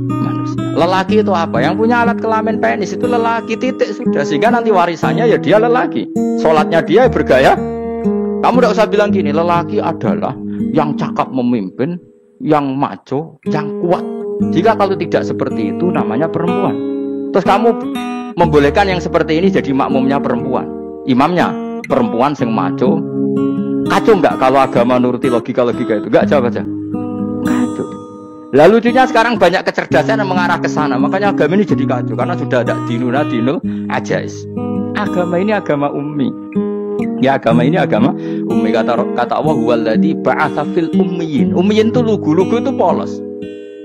manusia. Lelaki itu apa? Yang punya alat kelamin penis itu lelaki, titik sudah. Sehingga nanti warisannya ya dia lelaki. Sholatnya dia bergaya. Kamu tidak usah bilang gini, lelaki adalah yang cakap memimpin, yang maco, yang kuat. Jika kalau tidak seperti itu namanya perempuan. Terus kamu membolehkan yang seperti ini jadi makmumnya perempuan, imamnya perempuan yang maco. Kacau enggak kalau agama nuruti logika-logika itu? Enggak, jawab aja. Kacau. Lalu lucunya sekarang banyak kecerdasan yang mengarah ke sana. Makanya agama ini jadi kacau karena sudah ada dinul ajais. Agama ini agama ummi. Ya agama ini agama ummi, kata Allah huwallazi ba'atsa fil ummiyin. Ummiyin itu lugu itu polos.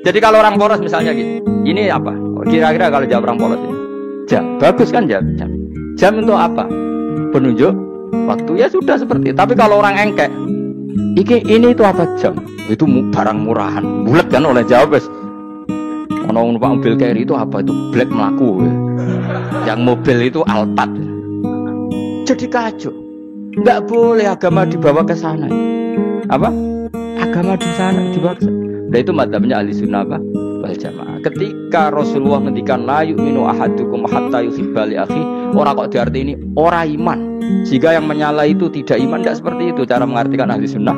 Jadi kalau orang polos misalnya gitu, ini apa? Kira-kira kalau jawab orang polos ini jam, bagus kan jam untuk apa? Penunjuk waktu, ya sudah seperti itu. Tapi kalau orang engkek, ini itu apa jam? Itu barang murahan, bulat kan oleh jawab es. Kalau numpak mobil carry itu apa? Itu black melaku ya. Yang mobil itu Alphard. Jadi kacau. Enggak boleh agama dibawa ke sana. Apa? Agama di sana dibawa ke sana. Nah itu madzhabnya ahli sunnah apa? Wal jamaah. Ketika Rasulullah ngendikan la yu'minu ahadukum hatta yuhibba li akhi, orang kok diarti ini orang iman. Jika yang menyala itu tidak iman, tidak seperti itu cara mengartikan ahli sunnah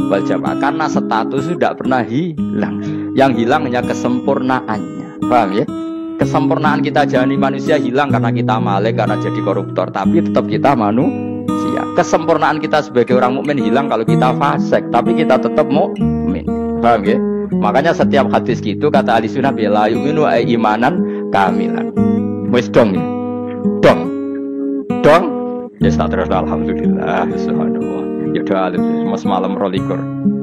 wal jamaah. Karena status itu tidak pernah hilang. Yang hilang hanya kesempurnaannya. Paham ya? Kesempurnaan kita jadi manusia hilang karena kita maling, karena jadi koruptor, tapi tetap kita manusia. Kesempurnaan kita sebagai orang mukmin hilang kalau kita fasik, tapi kita tetap mukmin. Paham ya? Makanya setiap hadis gitu kata ahli sunnah la yu'minu imanan kamilan. Wis dong ya. Dong. Ya terus alhamdulillah subhanallah. Ya doa mas malam 12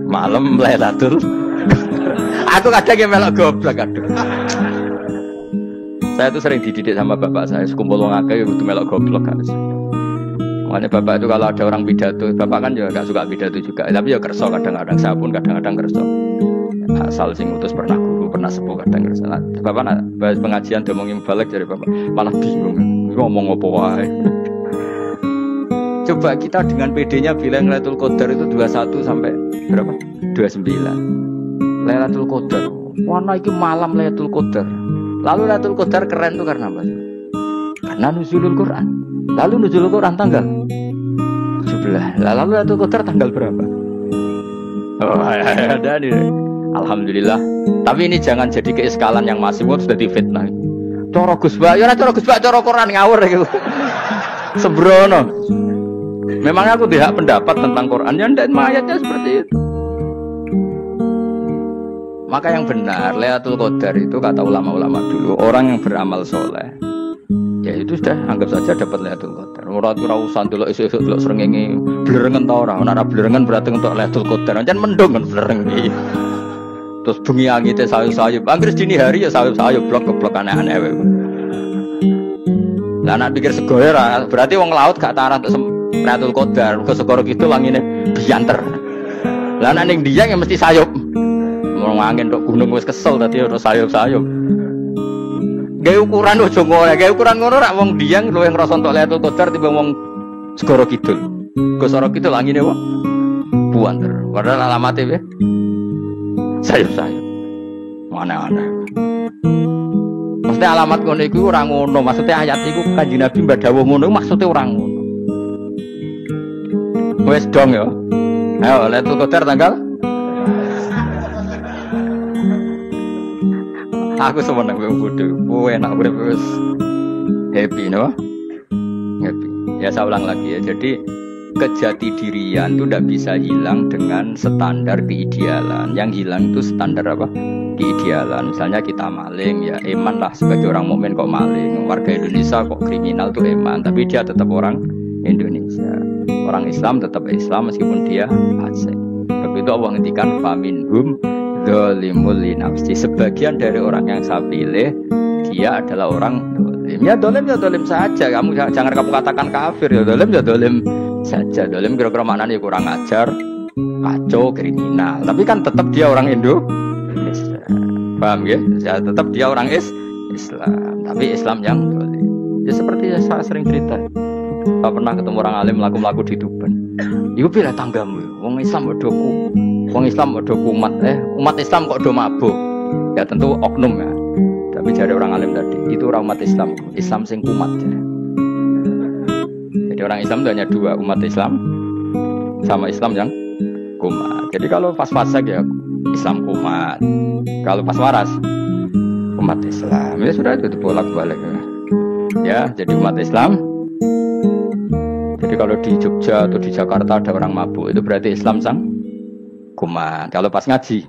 malam Lailatul. Aku kadang yang melok goblok kadang. Saya tuh sering dididik sama bapak saya, sekumpul wong akeh kudu melok goblok kan. Makanya bapak itu kalau ada orang pidato, bapak kan juga gak suka pidato juga, tapi ya kerso kadang-kadang, saya pun kadang-kadang kerso. Asal sing utus pernah guru, pernah sepuh kadang kerso. Bapak nak bahas pengajian ngomongin balik dari bapak, malah bingung, ngomong apa wae. Coba kita dengan PD-nya bilang Lailatul Qadar itu 21 sampai berapa? 29. Lailatul Qadar. Warna iki malam Lailatul Qadar. Lalu Lailatul Qadar keren tuh karena apa? Karena nuzulul Quran. Lalu nuzulul Quran tanggal 17. Lalu Lailatul Qadar tanggal berapa? Oh, ada nih. Alhamdulillah. Tapi ini jangan jadi keiskalan yang masih sudah difitnah. Coro Gus Bak, ya coro Gus Bak, coro Quran ngawur gitu. Sembrono. Memangnya aku tidak pendapat tentang Quran, ya dan ayatnya seperti itu. Maka yang benar, Lailatul Qadar itu kata ulama-ulama dulu, orang yang beramal soleh, ya itu sudah anggap saja dapat Lailatul Qadar. Ora usah ndelok esuk-esuk delok srengenge blerengen ta ora. Ora blerengen berarti untuk Lailatul Qadar. Jan mendung kan blerengi. Terus bengi angite sayup-sayup. Anggere dini hari ya sayup-sayup blok-blok aneh-aneh wae. Lah nek pikir sego ora, berarti wong laut gak tarah untuk Lailatul Qadar, ke segoro kidul langine bianter. Lah nek ning Dieng ya mesti sayup. Wong angin tok gunung wis kesel dadi ora sayup-sayup. Gawe ukuran ojo ngono, gawe ukuran ngono rak wong Dieng luwih ngrasa entuk Lailatul Qadar timbang wong segoro kidul. Ke segoro kidul langine wong buanter. Padahal alamate piye? Sayup-sayup. Mana-mana. Maksudnya alamat ngono iku ora ngono, maksudnya ayat iku Kanjeng Nabi mbadhawu ngono maksudnya ora ngono. Wes dong ya. Ayo Lailatul Qadar tanggal. Aku semeneng kowe bodho. Kowe enak urip wis happy no? Happy. Ya saya ulang lagi ya. Jadi kejati dirian itu tidak bisa hilang dengan standar keidealan. Yang hilang itu standar apa? Keidealan. Misalnya kita maling, ya eman lah sebagai orang mukmin kok maling. Warga Indonesia kok kriminal tuh eman, tapi dia tetap orang Indonesia. Orang Islam tetap Islam meskipun dia fasik. Begitu Allah ngendikan faminhum dzalimul linafsi. Sebagian dari orang yang saya pilih dia adalah orang dolim. Ya dolim saja. Jangan kamu katakan kafir. Ya dolim saja. Dolim kira-kira maknanya kurang ajar, kacau, kriminal. Tapi kan tetap dia orang Indonesia. Paham ya? Ya tetap dia orang Islam. Tapi Islam yang dolim. Ya seperti yang saya sering cerita. Saya pernah ketemu orang alim laku-laku di Tuban. Iku pilih tanggamu. Wong Islam kok Wong Islam kok kumat. Umat Islam kok do mabuk. Ya tentu oknum ya. Tapi jadi orang alim tadi, itu orang umat Islam. Islam sing kumat ya. Jadi orang Islam itu hanya dua, umat Islam sama Islam yang kumat. Jadi kalau pas fasik ya Islam kumat. Kalau pas waras umat Islam. Ya sudah itu bolak-balik ya. Ya, jadi umat Islam. Jadi kalau di Jogja atau di Jakarta ada orang mabuk, itu berarti Islam sang kumat. Kalau pas ngaji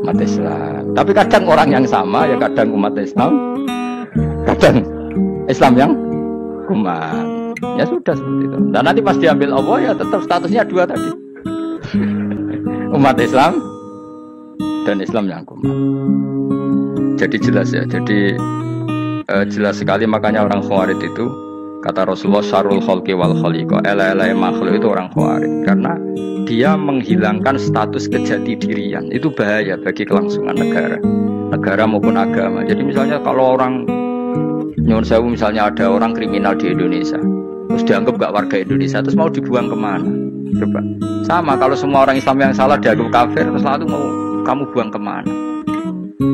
umat Islam. Tapi kadang orang yang sama ya kadang umat Islam, kadang Islam yang kumat. Ya sudah seperti itu. Dan nanti pas diambil Allah ya tetap statusnya dua tadi. Umat Islam dan Islam yang kumat. Jadi jelas ya. Jadi jelas sekali makanya orang Khawarij itu kata Rasulullah syarrul khalqi wal khaliqa. Ela-ela makhluk itu orang Khawarij karena dia menghilangkan status kejati dirian. Itu bahaya bagi kelangsungan negara maupun agama. Jadi misalnya kalau orang nyuwun sewu misalnya ada orang kriminal di Indonesia terus dianggap gak warga Indonesia terus mau dibuang kemana? Coba sama kalau semua orang Islam yang salah dianggap kafir terus lalu mau kamu buang kemana?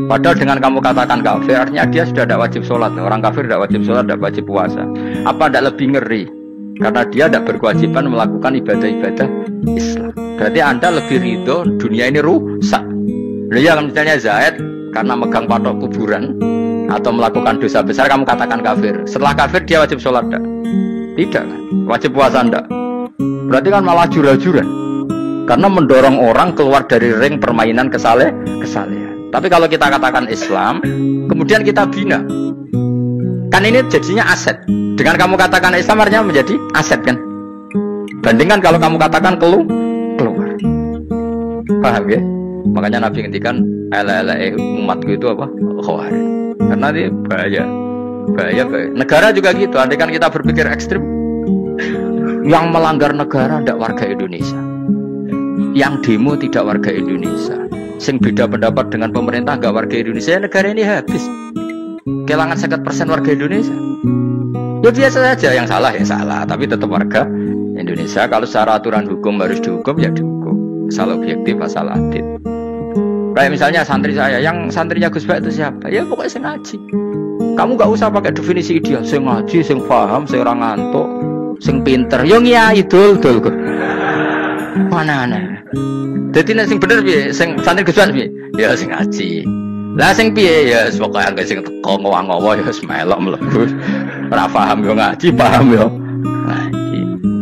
Padahal dengan kamu katakan kafir artinya dia sudah tidak wajib sholat. Orang kafir tidak wajib sholat, tidak wajib puasa. Apa tidak lebih ngeri? Karena dia tidak berkewajiban melakukan ibadah-ibadah Islam. Berarti anda lebih ridho dunia ini rusak. Ya misalnya Zaid karena megang patok kuburan atau melakukan dosa besar kamu katakan kafir. Setelah kafir dia wajib sholat tidak? Tidak. Wajib puasa tidak? Berarti kan malah jura-jura. Karena mendorong orang keluar dari ring permainan kesalehan. Tapi kalau kita katakan Islam, kemudian kita bina. Kan ini jadinya aset. Dengan kamu katakan Islam artinya menjadi aset kan? Bandingkan kalau kamu katakan keluar. Paham ya? Makanya Nabi ngendikan umatku itu apa? Khawarij. Karena ini bahaya. Negara juga gitu. Andai kan kita berpikir ekstrim, yang melanggar negara tidak warga Indonesia, yang demo tidak warga Indonesia, sing beda pendapat dengan pemerintah nggak warga Indonesia, negara ini habis. Kehilangan 50% warga Indonesia. Ya biasa saja, yang salah ya salah, tapi tetap warga Indonesia. Kalau secara aturan hukum harus dihukum ya dihukum. Asal objektif, asal adil. Kayak misalnya santri saya, yang santrinya Gus Bak itu siapa? Ya pokoknya sing ngaji. Kamu nggak usah pakai definisi ideal, sing ngaji, sing paham, sing ora ngantuk, sing pinter. Yo ngiyai dul. Mana. Jadi sing bener piye? Sing santri Gus Bak piye? Ya sing ngaji. Lah sing piye ya pokoke anggere sing teko ngowang-ngowo ya melok mlebu. Ora paham yo ngaji, paham yo ngaji.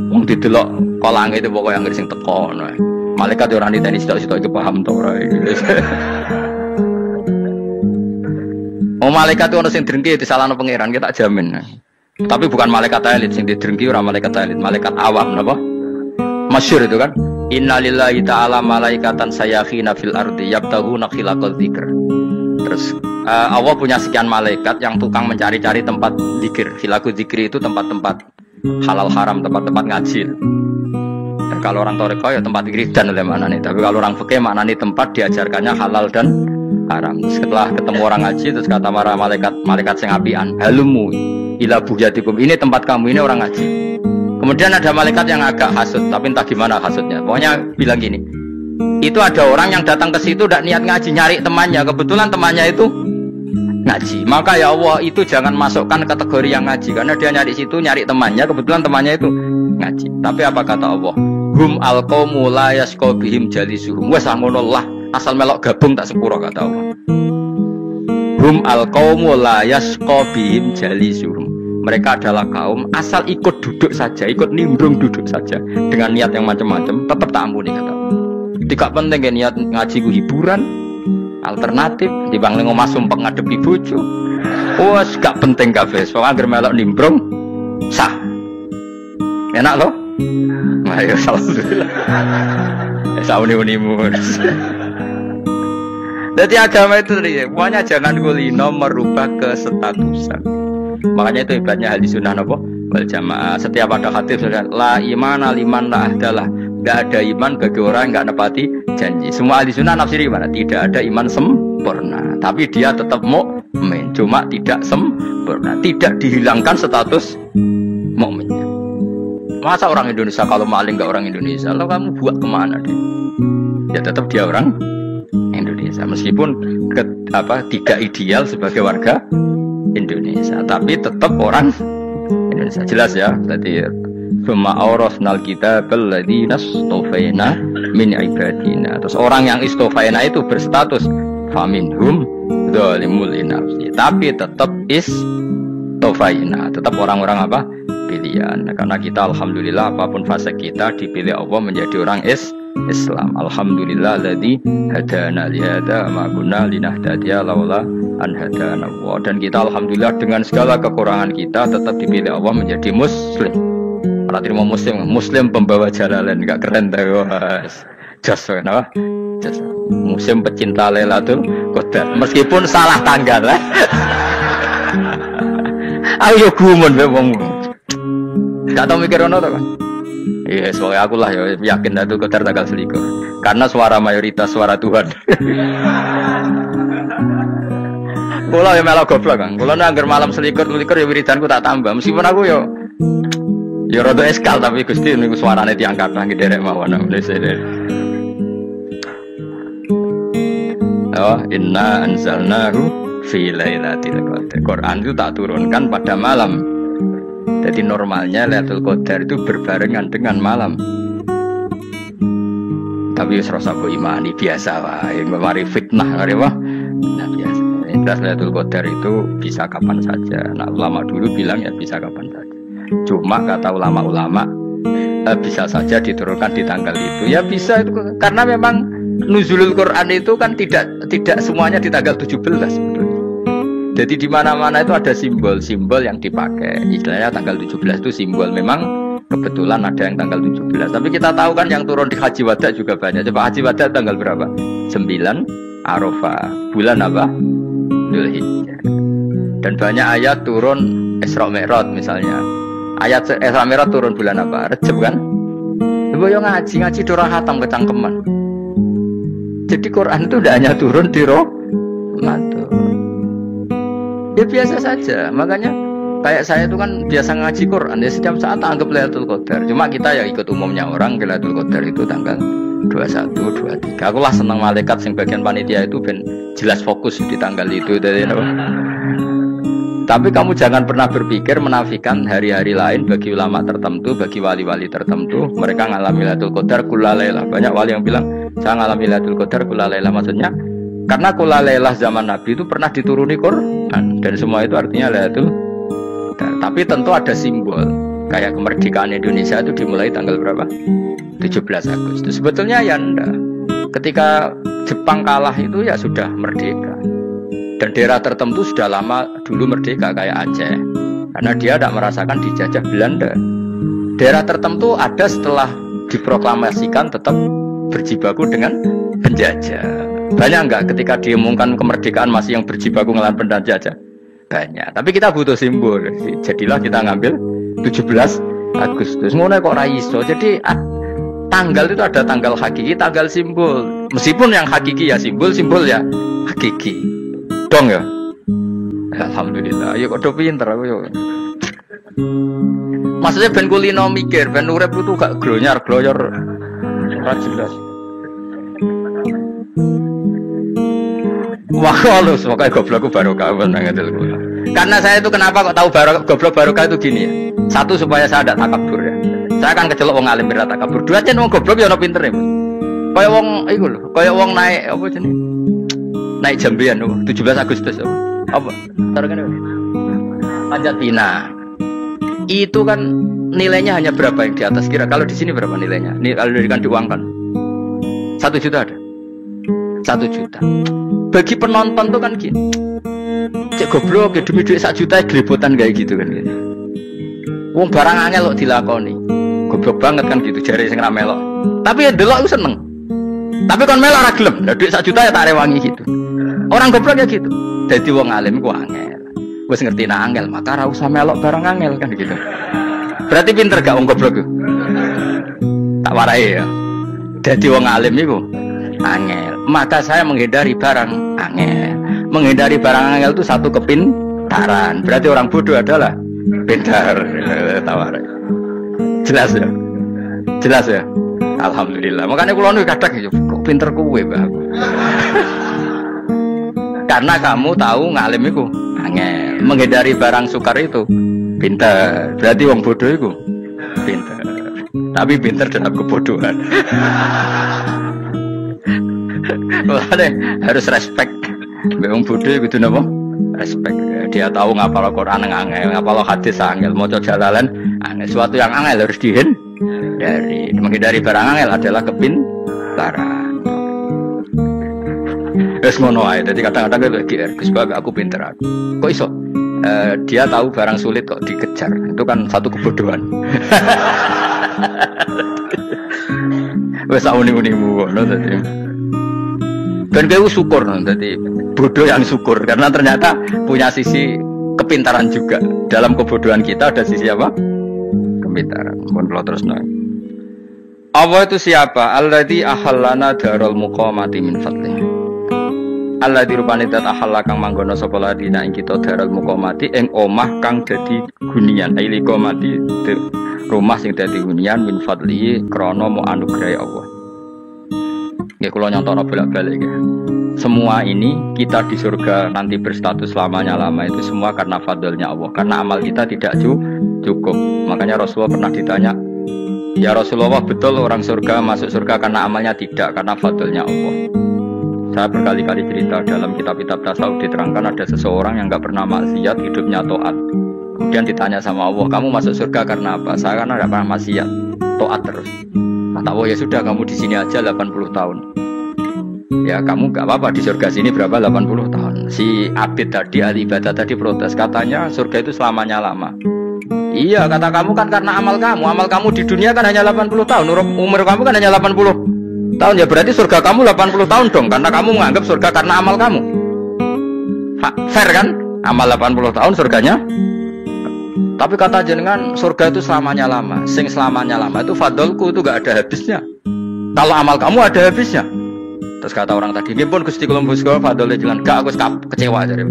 Wong didelok kolange itu pokoke anggere sing teko ngono. Malaikat ora niteni sitok-sitok iki paham to ora. Malaikat itu ono sing drengki disalahno pangeran kita tak jamin. Tapi bukan malaikat elit sing didrengki ora malaikat elit, malaikat awam napa? Masyhur itu kan. Innalillahi ta'ala malaikatan sayakhina fil ardi yabtaghuna khilaqal dzikr. Terus Allah punya sekian malaikat yang tukang mencari-cari tempat zikir. Khilaqul dzikri itu tempat-tempat halal haram, tempat-tempat ngaji. Dan kalau orang toriko ya tempat zikir dan oleh mana nih. Tapi kalau orang fikih maknanya tempat diajarkannya halal dan haram. Setelah ketemu orang ngaji terus kata para malaikat sing apian, halumu ila bujatikum, ini tempat kamu, ini orang ngaji. Kemudian ada malaikat yang agak hasud, tapi entah gimana hasudnya. Pokoknya bilang gini, itu ada orang yang datang ke situ tidak niat ngaji, nyari temannya. Kebetulan temannya itu ngaji. Maka ya Allah, itu jangan masukkan kategori yang ngaji, karena dia nyari situ nyari temannya. Kebetulan temannya itu ngaji. Tapi apa kata Allah? Hum alqaumu la yasqa bihim jalisuhum. Wes ngonolah, asal melok gabung tak sepuro kata Allah. Hum alqaumu la yasqa bihim jalisuhum. Mereka adalah kaum asal ikut duduk saja, ikut nimbrung duduk saja dengan niat yang macam-macam, tetap tak ampuni kata Allah. Tidak penting ya niat ngaji ku hiburan, alternatif, dibanding ngomong sumpah ngadepi bojo. Wah, gak penting kabeh. Soalnya agar melok nimbrung sah. Enak loh. Ayo alhamdulillah. Sauni-unimu. Jadi agama itu pokoknya jangan kulino merubah kesestatusan. Makanya itu hebatnya ahli sunnah nopo wal jamaah. Setiap ada hadis la imana liman la ahdalah, tidak ada iman bagi orang yang nggak nepati janji. Semua ahli sunnah nafsiri mana? Tidak ada iman sempurna, tapi dia tetap mukmin, cuma tidak sempurna, tidak dihilangkan status mukminnya. Masa orang Indonesia kalau maling nggak orang Indonesia? Lalu kamu buat kemana deh? Ya tetap dia orang Indonesia, meskipun tidak ideal sebagai warga Indonesia, tapi tetap orang Indonesia. Jelas ya. Jadi summa awrasnal kitabal ladzina istofaina min ibadina. Terus orang yang istofaina itu berstatus faminhum zalimul linafsi, tapi tetap istofaina, tetap orang-orang apa? Pilihan. Karena kita alhamdulillah apapun fase kita dipilih Allah menjadi orang Islam. Alhamdulillah alladzi hadana li hadza ma kunna linahtadiya laula an hadana Allah. Dan kita alhamdulillah dengan segala kekurangan kita tetap dipilih Allah menjadi muslim. Kalau terima muslim pembawa jalalain, enggak keren dah guys. Just kenapa? Just muslim pecinta Lailatul Qadar meskipun salah tanggal lah. Ayo gumun be wong. Enggak tahu mikir ono to kan. Iya, soalnya aku lah ya yakin Lailatul Qadar tanggal 21. Karena suara mayoritas suara Tuhan. Kula ya melok goblok kan. Kula nek anggar malam 21 ya wiridanku tak tambah. Meskipun aku ya rada eskal tapi Gusti niku suarane diangkat nang derek mawon. Oh, inna anzalnahu fi lailatul qadar. Quran itu tak turunkan pada malam. Jadi normalnya Lailatul Qadar itu berbarengan dengan malam. Tapi serasa imani biasa wae, mari fitnah ngare wah. Nah biasa. Jelas Lailatul Qadar itu bisa kapan saja. Nah ulama dulu bilang ya bisa kapan saja. Cuma kata ulama-ulama bisa saja diturunkan di tanggal itu. Ya bisa itu karena memang nuzulul Quran itu kan tidak semuanya di tanggal 17 sebetulnya. Jadi di mana-mana itu ada simbol-simbol yang dipakai. Istilahnya tanggal 17 itu simbol. Memang kebetulan ada yang tanggal 17. Tapi kita tahu kan yang turun di Haji Wada juga banyak. Coba Haji Wada tanggal berapa? 9 Arafah. Bulan apa? Dzulhijjah. Dan banyak ayat turun Isra Mi'raj misalnya. Ayat Isra Mi'raj turun bulan apa? Rejab kan? Coba yang ngaji dorong hatam kecangkeman. Jadi Quran itu tidak hanya turun di Ramadan. Ya biasa saja, makanya kayak saya itu kan biasa ngaji Quran ya setiap saat anggap Lailatul Qadar. Cuma kita ya ikut umumnya orang Lailatul Qadar itu tanggal 21, 23. Aku lah senang malaikat yang bagian panitia itu ben jelas fokus di tanggal itu. Tapi kamu jangan pernah berpikir menafikan hari-hari lain bagi ulama tertentu, bagi wali-wali tertentu. Mereka ngalami Lailatul Qadar kula lailah. Banyak wali yang bilang saya ngalami Lailatul Qadar kula lailah, maksudnya karena kula lailah zaman Nabi itu pernah dituruni Quran dan semua itu artinya Lailatul Qadar. Tapi tentu ada simbol. Kayak kemerdekaan Indonesia itu dimulai tanggal berapa? 17 Agustus. Sebetulnya ya enggak. Ketika Jepang kalah itu ya sudah merdeka. Dan daerah tertentu sudah lama dulu merdeka kayak Aceh. Karena dia tidak merasakan dijajah Belanda. Daerah tertentu ada setelah diproklamasikan tetap berjibaku dengan penjajah. Banyak enggak ketika diumumkan kemerdekaan masih yang berjibaku ngelawan penjajah? Banyak. Tapi kita butuh simbol. Jadilah kita ngambil 17 Agustus. Ngono kok ra iso. Jadi tanggal itu ada tanggal hakiki, tanggal simbol. Meskipun yang hakiki ya simbol ya hakiki. Dong ya. Alhamdulillah. Ayo kok do pinter aku yo. Maksudnya ben kulino mikir, ben urip itu gak gloyor ora jelas. Wah, halus, makanya goblokku barokah benar ngedel kula. Karena saya itu kenapa kok tahu goblok barokah itu gini ya. Satu supaya saya tidak takabur ya. Saya akan kecelok wong alim berat takabur. Dua aja wong goblok ya ono pinter ya. Kaya wong iku lho, kaya wong naik apa jenenge? Naik jambian 17 Agustus apa? Targane Panjat Pinang. Itu kan nilainya hanya berapa yang di atas kira? Kalau di sini berapa nilainya? Ini kalau diberikan diuangkan 1 juta ada? 1 juta. Bagi penonton tuh kan gini. Cek goblok ya demi duit 1 juta gelibotan kayak gitu kan gitu. Wong barang angel kok dilakoni. Goblok banget kan gitu jare sing ra melok. Tapi ya delok aku seneng. Tapi kon melok ora gelem. Lah duit 1 juta ya tak rewangi gitu. Orang goblok ya gitu. Dadi wong alim ku angel. Wis ngerti nak angel, maka ora usah melok barang angel kan gitu. Berarti pinter gak wong goblok ku? Tak warai ya. Dadi wong alim iku angel. Maka saya menghindari barang angel. Menghindari barang angel itu satu kepintaran. Berarti orang bodoh adalah pintar. Tawarai. Jelas ya? Jelas ya? Alhamdulillah. Makanya kula nu kadang kok pinter kowe, Mbak. Karena kamu tahu ngalim iku angel. Menghindari barang sukar itu pintar. Berarti wong bodoh itu pintar. Tapi pintar dalam kebodohan. Makanya harus respect. Wong bodoh itu napa? Respect. Dia tahu ngapal Quran angel, ngapal hadis angel, maca jalalan angel. Sesuatu yang angel harus dihindari. Menghindari barang angel adalah kepintaran. Wes ngono ae. Dadi kadang-kadang GR Gus Bak aku pinter aku. Kok iso? Dia tahu barang sulit kok dikejar. Itu kan satu kebodohan. Wes uni-unimu ngono dadi. Ben kowe syukur dadi bodoh yang syukur karena ternyata punya sisi kepintaran juga. Dalam kebodohan kita ada sisi apa? Kepintaran. Mun kula terusno. Allah itu siapa? Alladzi ahallana darul muqamati min fadlihi. Allah dirupani dat ahalla kang manggono sapa ladina ing kita daral muqamati ing omah kang dadi hunian aili qomati rumah sing dadi hunian min fadli krana mu anugrahe Allah. Nggih kula nyontokno bolak-balik ya. Semua ini kita di surga nanti berstatus lamanya-lama itu semua karena fadlnya Allah. Karena amal kita tidak cukup. Makanya Rasulullah pernah ditanya, "Ya Rasulullah, betul orang surga masuk surga karena amalnya tidak karena fadlnya Allah?" Saya berkali-kali cerita dalam kitab-kitab tasawuf diterangkan ada seseorang yang enggak pernah maksiat, hidupnya taat. Kemudian ditanya sama Allah, kamu masuk surga karena apa? Saya karena enggak pernah maksiat, taat terus. Kata Allah, ya sudah kamu di sini aja 80 tahun. Ya kamu enggak apa-apa di surga sini berapa 80 tahun. Si Abid tadi, ahli ibadah tadi protes, katanya surga itu selamanya lama. Iya kata kamu kan karena amal kamu di dunia kan hanya 80 tahun, umur kamu kan hanya 80 tahun ya berarti surga kamu 80 tahun dong karena kamu menganggap surga karena amal kamu. Fair kan? Amal 80 tahun surganya. Tapi kata jenengan surga itu selamanya lama. Sing selamanya lama itu fadolku itu gak ada habisnya. Kalau amal kamu ada habisnya. Terus kata orang tadi, "Nggih Gusti kula mbusga fadole jalan." Gak aku kecewa jare.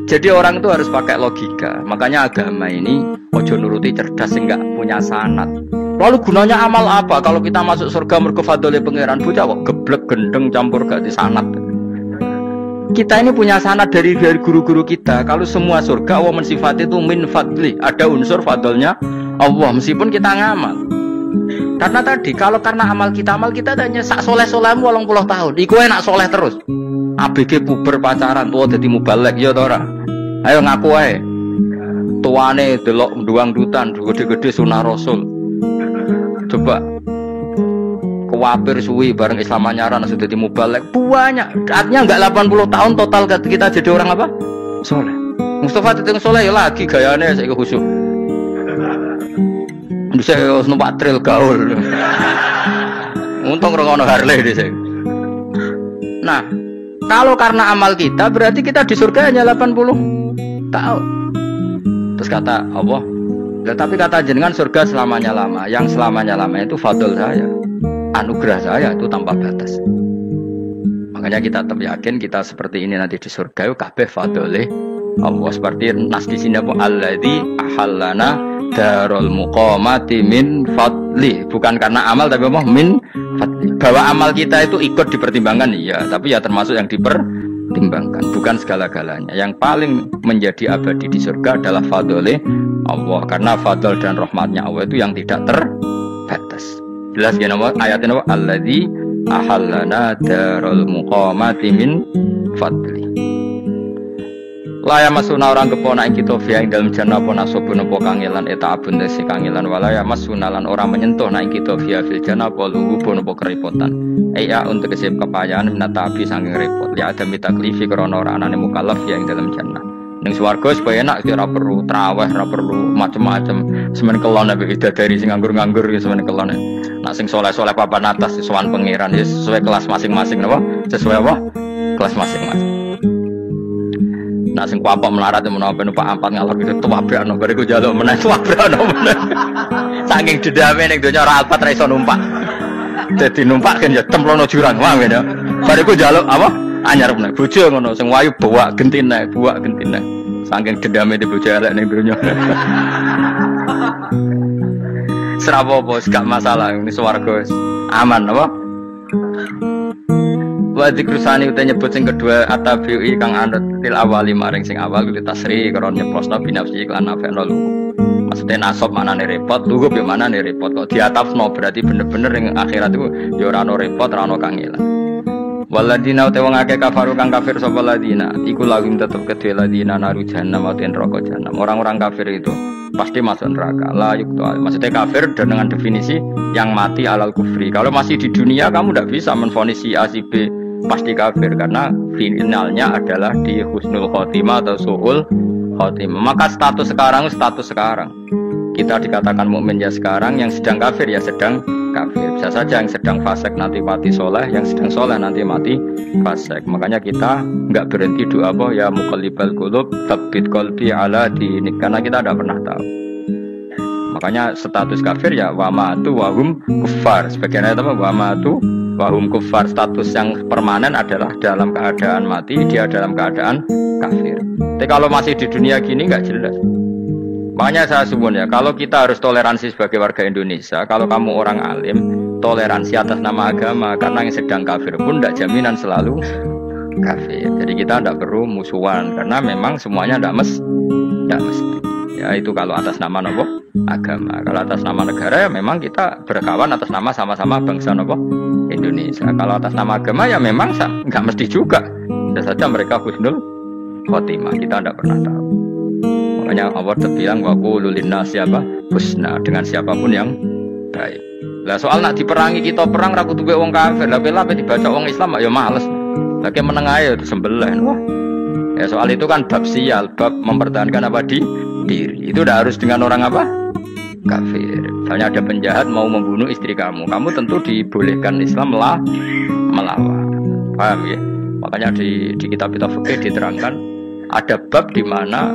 Jadi orang itu harus pakai logika. Makanya agama ini ojo nuruti cerdas sing gak punya sanad. Lalu gunanya amal apa kalau kita masuk surga mergo fadhole pangeran? Bocah kok geblek gendeng campur gak di sanad. Kita ini punya sanad dari guru-guru kita. Kalau semua surga Allah mensifati itu min fadli, ada unsur fadlnya Allah meskipun kita ngamal. Karena tadi kalau karena amal kita hanya sak soleh-solehmu 80 tahun. Iku enak soleh terus. ABG puber pacaran tua dadi mubalek ya ta ora? Ayo ngaku ae. Tuane delok nduang dutan gede-gede sunah Rasul. Coba kewapir suwi bareng Islam anyaran sudah di mubalek banyak. Artinya enggak 80 tahun total kita jadi orang apa? Soleh. Mustafa teteng soleh ya lagi gayane saiki khusyuk. Bisa numpak trail gaul. Untung rengono Harley dhisik. Nah, kalau karena amal kita berarti kita di surga hanya 80 tahun. Terus kata Allah, tapi kata jenengan surga selamanya lama. Yang selamanya lama itu fadl saya, anugerah saya itu tanpa batas. Makanya kita tetap yakin kita seperti ini nanti di surga itu kabeh fadlih Allah. Seperti nas di sini apa alladzi ahallana darul muqamati min fadli. Bukan karena amal tapi apa min fadli. Bahwa amal kita itu ikut dipertimbangkan iya, tapi ya termasuk yang dipertimbangkan, bukan segala-galanya. Yang paling menjadi abadi di surga adalah fadlih Allah, karena fadl dan rahmatnya Allah itu yang tidak terbatas. Jelas ya nama ayatnya apa alladzi ahallana darul muqamati min fadli. Laya masuna orang kepona ing kita fiya ing dalem jannah apa nasabun apa kangelan eta abun desi kangelan walaya masuna lan orang menyentuh ing kita fiya fil jannah apa luhubun apa kerepotan. Ya untuk kesip kepayahan menatapi saking repot ya ada mitaklifi krana ora anane mukallaf ya ing dalem jannah. Ning swarga supaya enak ora perlu traweh, ora perlu macam-macam. Semen kelon nek bidadari sing nganggur-nganggur ya semen kelon. Nak sing saleh-saleh papan atas sowan pangeran ya sesuai kelas masing-masing napa? Sesuai apa? Kelas masing-masing. Nak sing kuapok melarat menapa numpak ampat ngalor gitu tuwabrakno bariku njaluk meneh tuwabrakno meneh. Saking dendame ning donya ora alpat ra iso numpak. Dadi numpak kan ya templono jurang wae ya. Bariku njaluk apa? Anyar meneh bojo ngono sing wayu buak gentine. Saking dendame di bojo elek ning donya. Serapopo gak masalah ini swarga aman apa? Wa dzikrusani uta nyebut sing kedua atabi'i kang anut til awali maring sing awal kuwi tasri karo nyeposno binafsi iklan nafeno lu. Maksudnya nasab manane repot, luhub ya manane repot kok diatafno berarti bener-bener ing akhirat itu ya ora ono repot, ora ono kangelan. Waladina uta wong akeh kafaru kang kafir sapa ladina iku lawim tetep kedhe ladina naru jahannam aten neraka jahannam. Orang-orang kafir itu pasti masuk neraka. La yuktu. Maksudnya kafir dengan definisi yang mati alal kufri. Kalau masih di dunia kamu tidak bisa menvonis si A si B pasti kafir karena finalnya adalah di husnul khotimah atau su'ul khotimah. Maka status sekarang kita dikatakan mukmin ya sekarang, yang sedang kafir ya sedang kafir. Bisa saja yang sedang fasik nanti mati soleh, yang sedang soleh nanti mati fasik. Makanya kita nggak berhenti doa apa ya muqallibal qulub tsabbit qalbi ala dinik, karena kita tidak pernah tahu. Makanya status kafir ya wamatu wahum kufar. Sebagian ayat apa wamatu wahum kufar. Status yang permanen adalah dalam keadaan mati dia dalam keadaan kafir. Tapi kalau masih di dunia gini nggak jelas. Makanya saya suwun ya, kalau kita harus toleransi sebagai warga Indonesia, kalau kamu orang alim, toleransi atas nama agama, karena yang sedang kafir pun tidak jaminan selalu kafir. Jadi kita tidak perlu musuhan, karena memang semuanya tidak mesti. Ya itu kalau atas nama nopo agama. Kalau atas nama negara ya memang kita berkawan atas nama sama-sama bangsa nopo Indonesia. Kalau atas nama agama ya memang nggak mesti juga. Bisa saja mereka husnul khotimah, kita tidak pernah tahu. Makanya Allah terbilang wa qulu linnas siapa husna, dengan siapapun yang baik. Lah soal nak diperangi kita perang ra kudu wong kafir. Lah pelape dibaca wong Islam ya males. Lah ke meneng ae disembelih. Wah. Ya soal itu kan bab sial, bab mempertahankan apa di diri. Itu udah harus dengan orang apa? Kafir. Misalnya ada penjahat mau membunuh istri kamu tentu dibolehkan Islam melawan. Paham ya? Makanya di kitab-kitab fikih diterangkan ada bab di mana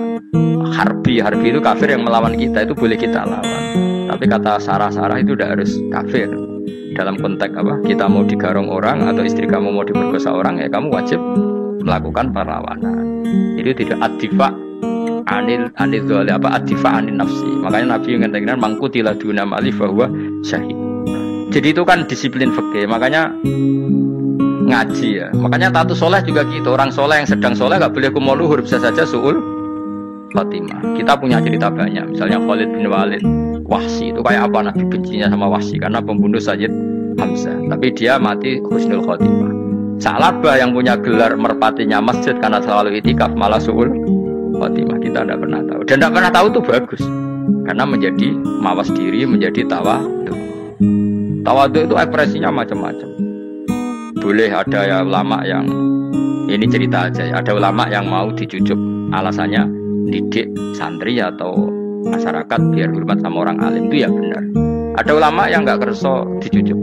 harbi itu kafir yang melawan kita itu boleh kita lawan. Tapi kata sarah itu udah harus kafir. Dalam konteks apa? Kita mau digarong orang atau istri kamu mau diperkosa orang ya kamu wajib melakukan perlawanan. Itu tidak adifa anil dzali apa adifa anil nafsi. Makanya Nabi mengatakan mangkutila duna mali bahwa syahid. Jadi itu kan disiplin fikih. Makanya ngaji ya. Makanya taatu soleh juga gitu. Orang soleh yang sedang soleh gak boleh kumul luhur, bisa saja su'ul khotimah. Kita punya cerita banyak. Misalnya Khalid bin Walid, Wahsy itu kayak apa Nabi bencinya sama Wahsy karena pembunuh Sayyid Hamzah. Tapi dia mati husnul khotimah. Sa'labah yang punya gelar merpatinya masjid karena selalu itikaf malah su'ul khotimah. Kita tidak pernah tahu. Dan tidak pernah tahu itu bagus. Karena menjadi mawas diri, menjadi tawadhu. Tawadhu itu ekspresinya macam-macam. Boleh ada ya ulama yang ini cerita aja ya. Ada ulama yang mau dicucuk alasannya didik santri atau masyarakat, biar hormat sama orang alim, itu ya benar. Ada ulama yang nggak kerso dicucuk.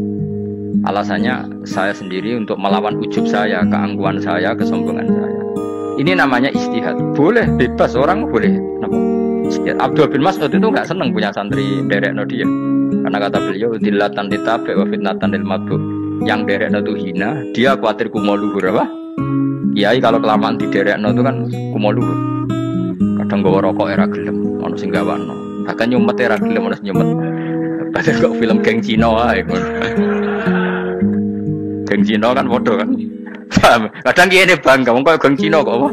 Alasannya saya sendiri untuk melawan ujub saya, keangkuhan saya, kesombongan saya. Ini namanya istihad. Boleh, bebas, orang boleh. Abdul bin Mas'ud itu nggak senang punya santri derekno dia. Karena kata beliau, dilatan ditabe wa fitnatan lil mabuk. Yang derekno itu hina, dia khawatir kumo luhur apa? Kiai kalau kelamaan di derekno itu kan kumo luhur. Kadang gawa rokok era gelem, ono sing gawano. Bahkan nyumet era gelem ono nyumet. Padahal kok film geng Cina wae. Geng Cina kan bodoh kan. Kadang kiai bangga, wong kok geng Cina kok apa?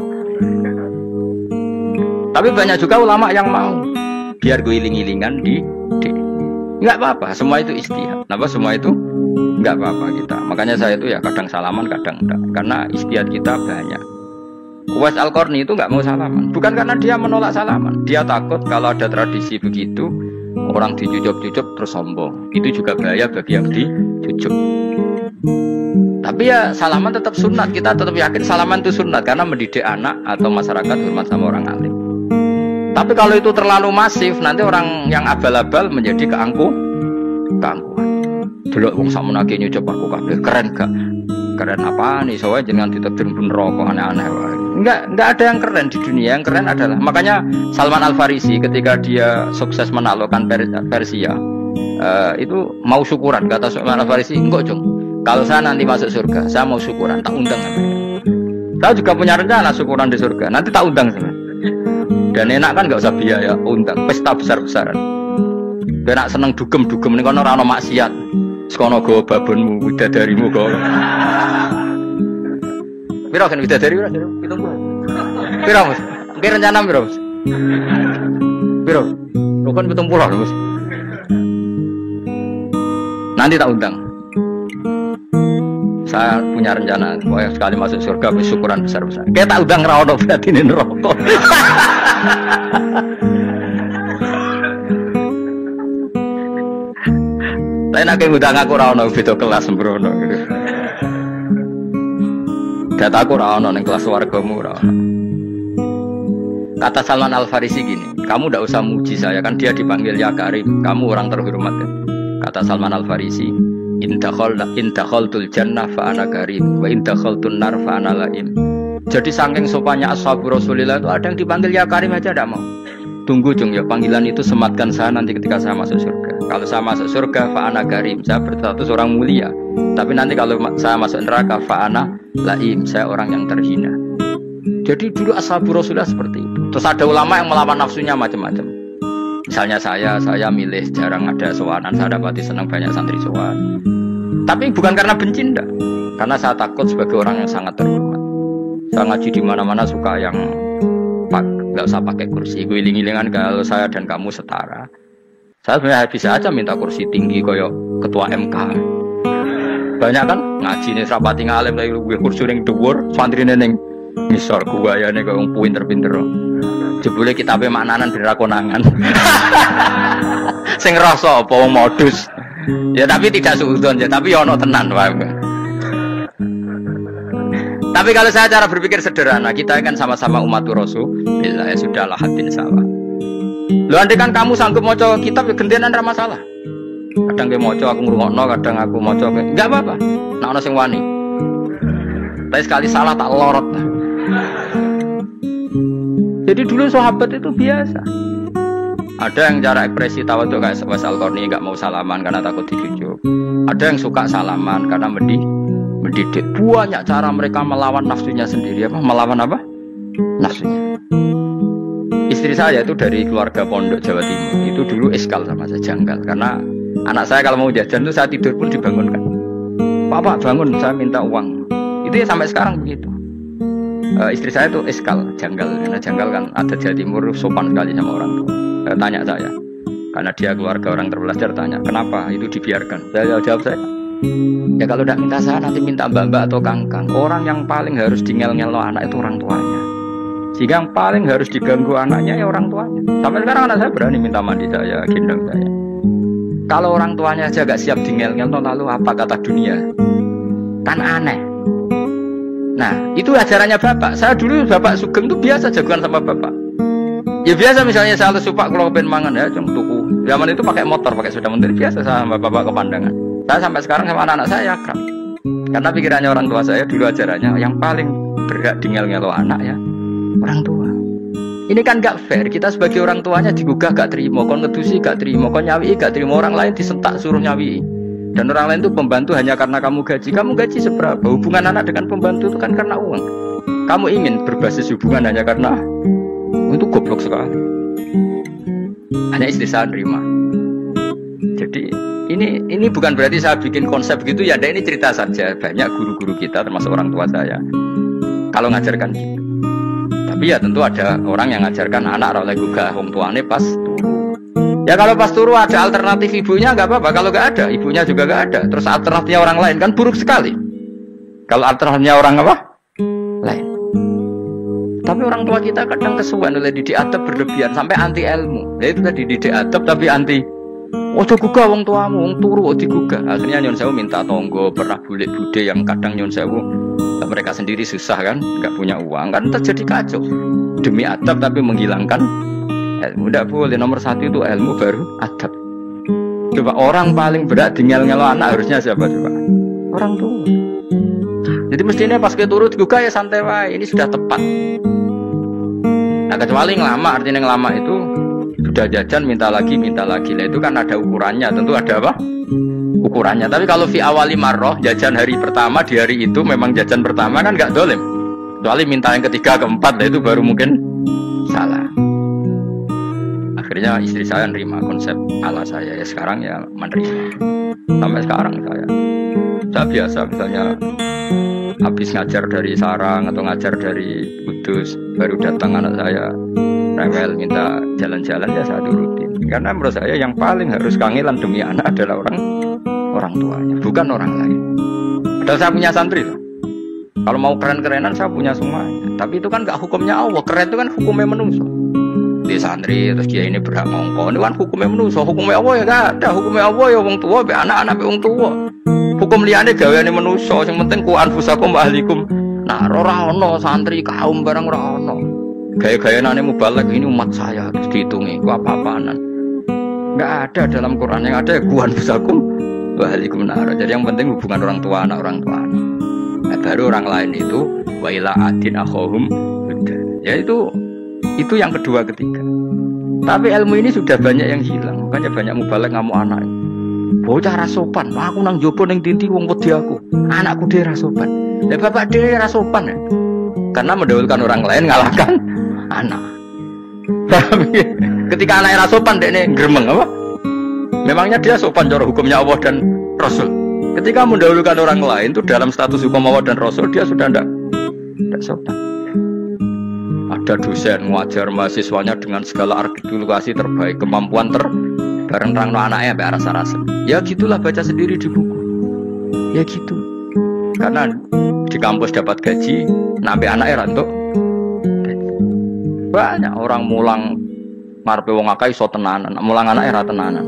Tapi banyak juga ulama yang mau biar gue iling-ilingan di nggak apa-apa, semua itu istihad. Kenapa semua itu nggak apa-apa kita. Makanya saya itu ya kadang salaman, kadang enggak. Karena istihad kita banyak. Uwais Al-Qarni itu nggak mau salaman, bukan karena dia menolak salaman. Dia takut kalau ada tradisi begitu orang dicucuk-cucuk terus sombong. Itu juga bahaya bagi yang dicucuk. Tapi ya salaman tetap sunat. Kita tetap yakin salaman itu sunat karena mendidik anak atau masyarakat hormat sama orang alim. Tapi kalau itu terlalu masif, nanti orang yang abal-abal menjadi keangkuhan. Delok wong sakmono iki nyucup aku kabeh keren gak? Keren apa nih? Soalnya jangan ditebing pun rokok aneh-aneh. Enggak ada yang keren di dunia. Yang keren adalah makanya Salman Al Farisi ketika dia sukses menaklukkan Persia, itu mau syukuran. Kata Salman Al Farisi, enggak Jung. Kalau saya nanti masuk surga, saya mau syukuran, tak undang. Saya juga punya rencana syukuran di surga. Nanti tak undang sama. Dan enak kan nggak usah biaya undang, pesta besar-besaran. Enak seneng dugem-dugem nih kono ora ono maksiat. Sekono go babonmu, widadarimu go. Piro kan widadari ora? 70. Piro Mas? Ki rencana piro Mas? Piro? Rukun 70 Mas. Nanti tak undang. Saya punya rencana, pokoknya sekali masuk surga bersyukuran besar-besar. Kayak tak undang ra ono berarti ini neraka. Tapi nak ngundang aku ra ono beda kelas sembrono gitu. Dataku ra ono ning kelas wargamu ra ono. Kata Salman Al Farisi gini, kamu ndak usah muji saya kan dia dipanggil ya Karim, kamu orang terhormat. Ya. Kata Salman Al Farisi, in dakhaltul jannah fa ana karim wa in dakhaltun nar fa ana laim. Jadi saking sopannya ashabu Rasulillah itu ada yang dipanggil ya Karim aja tidak mau. Tunggu Jung ya, panggilan itu sematkan saya nanti ketika saya masuk surga. Kalau saya masuk surga fa ana karim, saya berstatus orang mulia. Tapi nanti kalau saya masuk neraka fa ana laim, saya orang yang terhina. Jadi dulu ashabu Rasulillah seperti itu. Terus ada ulama yang melawan nafsunya macam-macam. Misalnya saya milih jarang ada sowanan, saya dapati senang banyak santri sowan. Tapi bukan karena benci enggak. Karena saya takut sebagai orang yang sangat terhormat. Saya ngaji di mana-mana suka yang nggak usah pakai kursi. Gue iling-ilingan kalau saya dan kamu setara. Saya sebenarnya bisa aja minta kursi tinggi koyo ketua MK. Banyak kan ngaji nih serapati ngalim tapi gue kursi ning dhuwur, santrine ning ngisor guayane koyo wong pinter-pinter. Jebule kitabe maknanan ben ra konangan. Sing rasa apa wong modus. Ya tapi tidak suudzon ya, tapi ono tenan wae. Tapi kalau saya cara berpikir sederhana, kita kan sama-sama umat Rasul, bila ya sudahlah hadin salah. Lu andai kan kamu sanggup maca kitab ya gentenan ra masalah. Kadang ge maca aku ngrungokno, kadang aku maca enggak apa-apa. Nek ana sing wani. Tapi sekali salah tak lorot. Jadi dulu sahabat itu biasa. Ada yang cara ekspresi tawadhu kayak Uwais Al-Qarni enggak mau salaman karena takut dicucuk. Ada yang suka salaman karena mendidik. Banyak cara mereka melawan nafsunya sendiri. Melawan apa? Nafsunya. Istri saya itu dari keluarga pondok Jawa Timur. Itu dulu eskal sama saya, janggal. Karena anak saya kalau mau jajan itu saya tidur pun dibangunkan. Pak bangun, saya minta uang. Itu ya sampai sekarang begitu. Istri saya itu eskal, janggal. Karena janggal kan ada Jawa Timur sopan sekali sama orang tua. Tanya saya. Karena dia keluarga orang terpelajar tanya, kenapa itu dibiarkan? Saya jawab saya. Ya kalau tidak minta saya nanti minta mbak-mbak atau kangkang. Orang yang paling harus dingel-ngel anak itu orang tuanya. Jika yang paling harus diganggu anaknya ya orang tuanya. Sampai sekarang anak saya berani minta mandi saya, gendong saya. Kalau orang tuanya aja gak siap dingel-ngel, lalu apa kata dunia? Kan aneh. Nah itu ajarannya bapak. Saya dulu bapak Sugeng itu biasa jagoan sama bapak. Ya biasa misalnya saya supak kalau pengen mangan ya cung tuku. Zaman itu pakai motor, pakai sepeda motor biasa sama bapak ke Pandangan. Saya sampai sekarang sama anak-anak saya akrab. Karena pikirannya orang tua saya dulu ajarannya yang paling berhak ngel-ngelo anak ya orang tua. Ini kan gak fair. Kita sebagai orang tuanya digugah gak terima, kon ngedusi gak terima, kon nyawi gak terima, orang lain disentak suruh nyawi. Dan orang lain itu pembantu hanya karena kamu gaji. Kamu gaji seberapa? Hubungan anak dengan pembantu itu kan karena uang. Kamu ingin berbasis hubungan hanya karena itu goblok sekali. Hanya istri saya nerima. Jadi ini bukan berarti saya bikin konsep gitu ya. Ini cerita saja. Banyak guru-guru kita termasuk orang tua saya kalau ngajarkan gitu. Tapi ya tentu ada orang yang ngajarkan anak oleh gugah wong tuane pas turu. Ya kalau pas turu ada alternatif ibunya nggak apa-apa. Kalau nggak ada ibunya juga nggak ada. Terus alternatifnya orang lain kan buruk sekali. Kalau alternatifnya orang apa? Lain. Tapi orang tua kita kadang kesuwen oleh didik adab berlebihan sampai anti ilmu. Nah itu tadi didik adab tapi anti. Ojo gugah wong tuamu, wong turu ojo digugah. Akhirnya nyon sewu minta tonggo, pernah bulik bude yang kadang nyon sewu mereka sendiri susah kan, nggak punya uang kan terjadi kacau. Demi adab tapi menghilangkan ilmu. Tidak boleh. Nomor satu itu ilmu baru adab. Coba orang paling berat ngel-ngelo anak harusnya siapa coba? Orang tua. Jadi mestinya pas ke turu digugah ya santai wae. Ini sudah tepat. Nah kecuali ngelama, artinya ngelama itu sudah jajan minta lagi. Nah itu kan ada ukurannya, tentu ada apa? Ukurannya. Tapi kalau fi awali marroh, jajan hari pertama di hari itu memang jajan pertama kan nggak dolim. Kecuali minta yang ketiga, keempat, nah itu baru mungkin salah. Akhirnya istri saya nerima konsep ala saya ya sekarang ya menerima. Sampai sekarang saya biasa misalnya habis ngajar dari Sarang atau ngajar dari Kudus baru datang anak saya rewel minta jalan-jalan ya saya turutin. Karena menurut saya yang paling harus kangelan demi anak adalah orang tuanya, bukan orang lain. Padahal saya punya santri loh. Kalau mau keren-kerenan saya punya semuanya. Tapi itu kan gak hukumnya Allah. Keren itu kan hukumnya manusia. Di santri terus dia ini berhak ngongkon. Itu kan hukumnya manusia. Hukumnya Allah ya gak ada. Hukumnya Allah ya wong tua, be anak-anak be wong tua. Hukum liyane gaweane manusia. Yang penting ku anfusakum wa ahlikum. Nah, ora ono santri kaum barang ora ono. Gaya-gayanane mubalek ini umat saya terus dihitungi ku apa-apaanan. Enggak ada dalam Quran. Yang ada ya ku anfusakum wa ahlikum nar. Jadi yang penting hubungan orang tua anak orang tua anak. Nah, baru orang lain itu wa ila adin akhahum. Ya itu yang kedua ketiga. Tapi ilmu ini sudah banyak yang hilang. Makanya banyak mubalek ngamuk anak. Bocah rasopan, aku nang jopo ning titi wong wedi aku. Anakku dhewe rasopan. Lah bapak dhewe rasopan ya. Karena mendahulukan orang lain ngalahkan anak. Ketika anaknya rasopan dekne gremeng apa? Memangnya dia sopan cara hukumnya Allah dan Rasul. Ketika mendahulukan orang lain itu dalam status hukum Allah dan Rasul dia sudah tidak sopan. Ada dosen ngajar mahasiswanya dengan segala artikulasi terbaik, kemampuan bareng terang anaknya sampai rasa-rasa. Ya gitulah baca sendiri di buku. Ya gitu. Karena di kampus dapat gaji, sampai anaknya rantuk. Banyak orang mulang ngarepe wong akeh iso tenanan, mulang anaknya ra tenanan.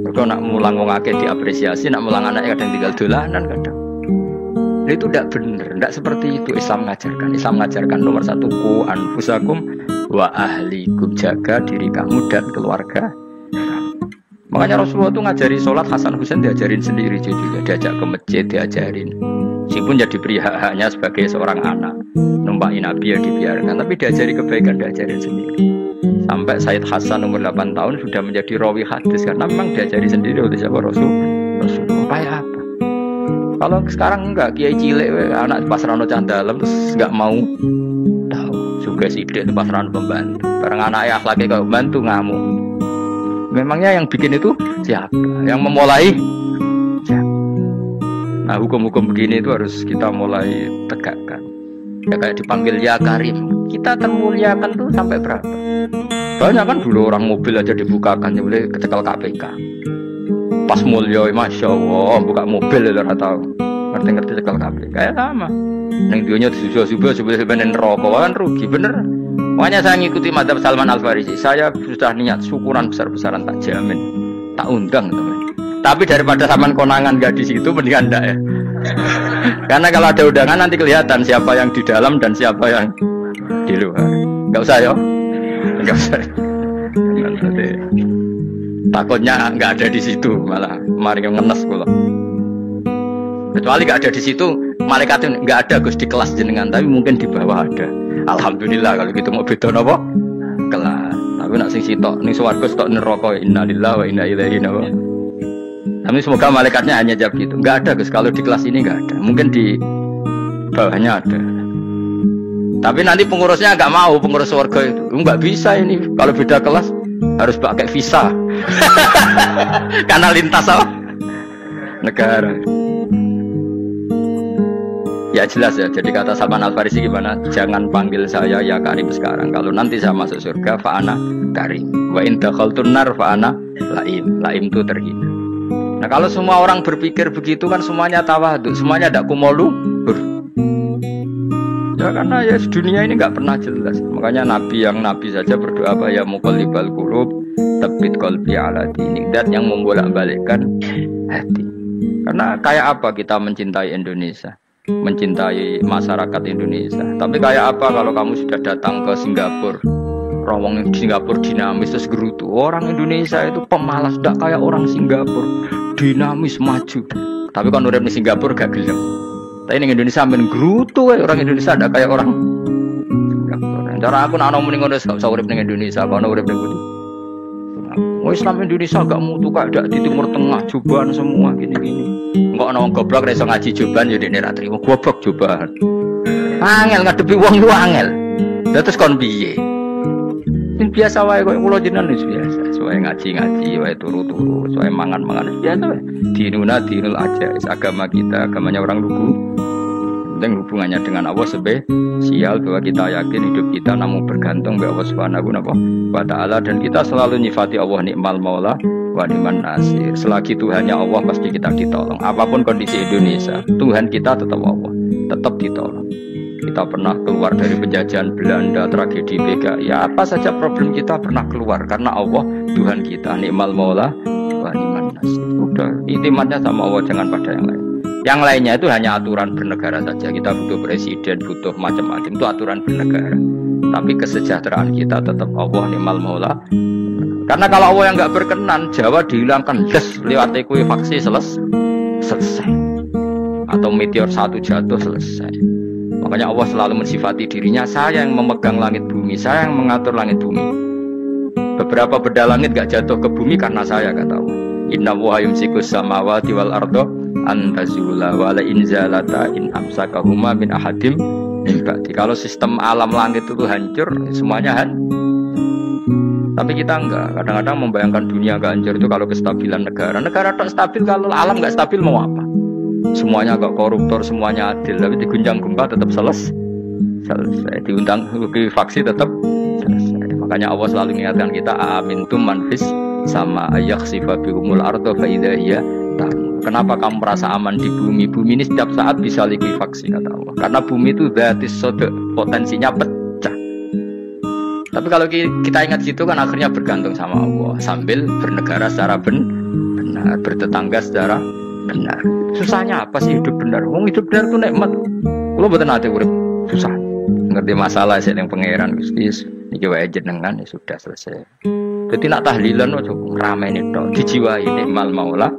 Mergo nak mulang wong akeh diapresiasi, nak mulang anaknya kadang tinggal dolanan kadang. Nah, itu tidak benar, tidak seperti itu Islam mengajarkan. Islam mengajarkan nomor satu ku anfusakum wa ahlikum, jaga diri kamu dan keluarga. Makanya Rasulullah itu ngajari sholat Hasan Husain diajarin sendiri juga, diajak ke masjid diajarin. Meskipun jadi beri hak-haknya sebagai seorang anak, numpakin Nabi ya dibiarkan, tapi diajari kebaikan diajarin sendiri. Sampai Sayyid Hasan umur 8 tahun sudah menjadi rawi hadis karena memang diajari sendiri oleh siapa Rasulullah. Upaya apa? Kalau sekarang enggak, kiai cilik anak pas rano candalem terus enggak mau tahu. Juga si ide pas rano pembantu. Bareng anak akhlaknya kau bantu ngamuk. Memangnya yang bikin itu siapa? Yang memulai siapa? Nah hukum-hukum begini itu harus kita mulai tegakkan. Ya kayak dipanggil ya Karim. Kita termuliakan tuh sampai berapa? Banyak kan dulu orang mobil aja dibukakan, ya boleh kecekel KPK. Pas mulia, masya Allah, buka mobil ya orang tahu. Ngerti-ngerti cekel KPK. Kayak sama. Neng dunia disusul-susul sebenarnya neraka kan rugi bener. Makanya saya ngikuti madzhab Salman Al-Farisi. Saya sudah niat syukuran besar-besaran tak jamin, tak undang teman. Tapi daripada saman konangan gak di situ, mendingan enggak ya. Karena kalau ada undangan nanti kelihatan siapa yang di dalam dan siapa yang di luar. Gak usah ya. Enggak usah. Takutnya nggak ada di situ malah mari ngenes kula. Kecuali nggak ada di situ, malaikatnya nggak ada Gus di kelas jenengan, tapi mungkin di bawah ada. Alhamdulillah kalau gitu mau beda napa? Kelas. Tapi nak sing sitok ning swarga sitok neraka innalillahi wa inna ilaihi raji'un. Tapi semoga malaikatnya hanya jawab gitu. Nggak ada Gus, kalau di kelas ini nggak ada. Mungkin di bawahnya ada. Tapi nanti pengurusnya nggak mau, pengurus swarga itu nggak bisa ini kalau beda kelas harus pakai visa. Karena lintas apa? Negara. Ya jelas ya. Jadi kata Salman Al Farisi gimana? Jangan panggil saya ya Karim sekarang. Kalau nanti saya masuk surga, fa'ana Karim. Wa in dakhaltun nar fa'ana Laim. Laim itu terhina. Nah kalau semua orang berpikir begitu kan semuanya tawadhu, semuanya ada kumoluhur. Ya karena ya dunia ini nggak pernah jelas. Makanya Nabi saja berdoa apa ya muqallibal qulub tsabbit qalbi ala dinik. Dat yang membolak-balikkan hati. Karena kayak apa kita mencintai Indonesia, mencintai masyarakat Indonesia. Tapi kayak apa kalau kamu sudah datang ke Singapura, rawang Singapura dinamis terus gerutu. Orang Indonesia itu pemalas, tidak kayak orang Singapura, dinamis maju. Tapi kalau urip di Singapura gak gelem. Tapi di Indonesia men gerutu, orang Indonesia ada kayak orang Singapura. Cara aku nak ngomong ngono gak usah urip ning Indonesia, kono urip ning pundi. Islam Indonesia gak mutu kak, ada di Timur Tengah, jubahan semua gini-gini. Enggak ana wong goblok iso ngaji jubahan ya dekne ra trimo goblok jubahan. Angel ngadepi wong lu angel. Terus kon piye? Sing biasa wae koyo kula jenengan wis biasa. Soale ngaji-ngaji wae turu-turu, soale mangan-mangan biasa wae. Dinuna dinul aja, agama kita, agamanya orang lugu. Penting hubungannya dengan Allah spesial bahwa kita yakin hidup kita namun bergantung kepada Allah Subhanahu wa taala dan kita selalu nyifati Allah nikmal maula wa ni'man nasir. Selagi Tuhannya Allah pasti kita ditolong. Apapun kondisi Indonesia, Tuhan kita tetap Allah, tetap ditolong. Kita pernah keluar dari penjajahan Belanda, tragedi PKI, ya apa saja problem kita pernah keluar karena Allah Tuhan kita nikmal maula wa ni'man nasir. Udah, intimatnya sama Allah, jangan pada yang lain. Yang lainnya itu hanya aturan bernegara saja. Kita butuh presiden, butuh macam-macam, itu aturan bernegara. Tapi kesejahteraan kita tetap Allah ni'mal maula. Karena kalau Allah yang nggak berkenan, Jawa dihilangkan lewat ekuifaksi selesai. Atau meteor satu jatuh selesai. Makanya Allah selalu mensifati dirinya, saya yang memegang langit bumi, saya yang mengatur langit bumi. Beberapa benda langit nggak jatuh ke bumi karena saya, kata Allah. Inna wa yumsikus samawati wal ardo antazula wala inzalata in amsakahuma min ahadim min ba'di. Kalau sistem alam langit itu hancur, semuanya tapi kita enggak. Kadang-kadang membayangkan dunia enggak hancur itu kalau kestabilan negara. Negara tak stabil, kalau alam enggak stabil mau apa? Semuanya enggak koruptor, semuanya adil, tapi digunjang gempa tetap selesai. Diundang faksi tetap selesai. Makanya Allah selalu mengingatkan kita, amintum manfis sama yakhsifa bihumul ardo fa idza hiya tamur. Kenapa kamu merasa aman di bumi? Bumi ini setiap saat bisa likuifaksi, kata Allah. Karena bumi itu dzatis sodok, potensinya pecah. Tapi kalau kita ingat situ kan akhirnya bergantung sama Allah sambil bernegara secara benar, bertetangga secara benar. Susahnya apa sih hidup benar? Wong hidup benar itu nikmat. Kalau mboten ate urip susah. Ngerti masalah sing ning pangeran Gusti niki wae jenengan ya sudah selesai. Jadi nak tahlilan ojo ramai tok, dijiwai nikmal maula.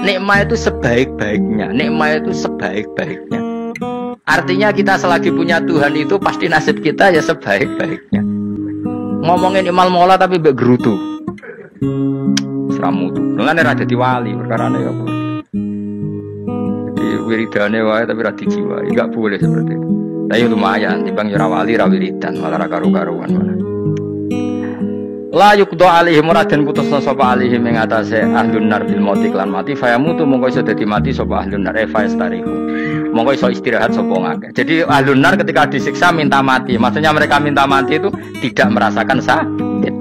Nikmat itu sebaik-baiknya, nikmat itu sebaik-baiknya. Artinya kita selagi punya Tuhan itu pasti nasib kita ya sebaik-baiknya. Ngomongin nikmal maula tapi mbek gerutu. Seramu tuh. Mulane ra dadi wali perkarane ya. Jadi wiridane wae tapi ra dijiwai, enggak boleh seperti itu. Tapi lumayan timbang ora wali ra wiridan malah ra karu-karuan malah. La yuqda alaihim muradan putusna sapa alaihim ing atase ahlun nar bil mauti lan mati fayamutu mongko iso dadi mati sapa ahlun nar fayastarihu. Mongko iso istirahat sapa ngake. Jadi ahlun nar ketika disiksa minta mati. Maksudnya mereka minta mati itu tidak merasakan sakit.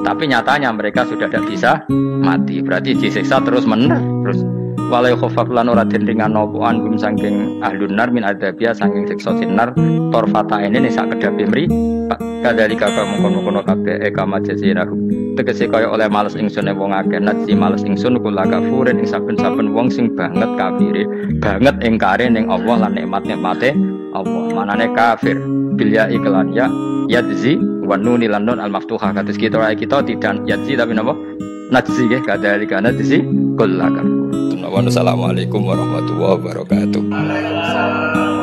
Tapi nyatanya mereka sudah tidak bisa mati. Berarti disiksa terus terus walai khofaf lan ora den ringan napa anggum saking ahlun nar min adabia saking siksa sinar torfata ini sak kedape mri kadali kaka mengkono-kono kabeh kama jazirahu tegese kaya oleh males ingsun wong akeh nasi males ingsun kula kafurin ing saben-saben wong sing banget kafire banget ingkare ning Allah lan nikmat-nikmate Allah manane kafir bilya iklan ya yadzi wan nun lan nun al maftuhah kados kita tidak yatsi tapi napa najzi nggih kadzalika najzi kullakam. Assalamualaikum warahmatullahi wabarakatuh.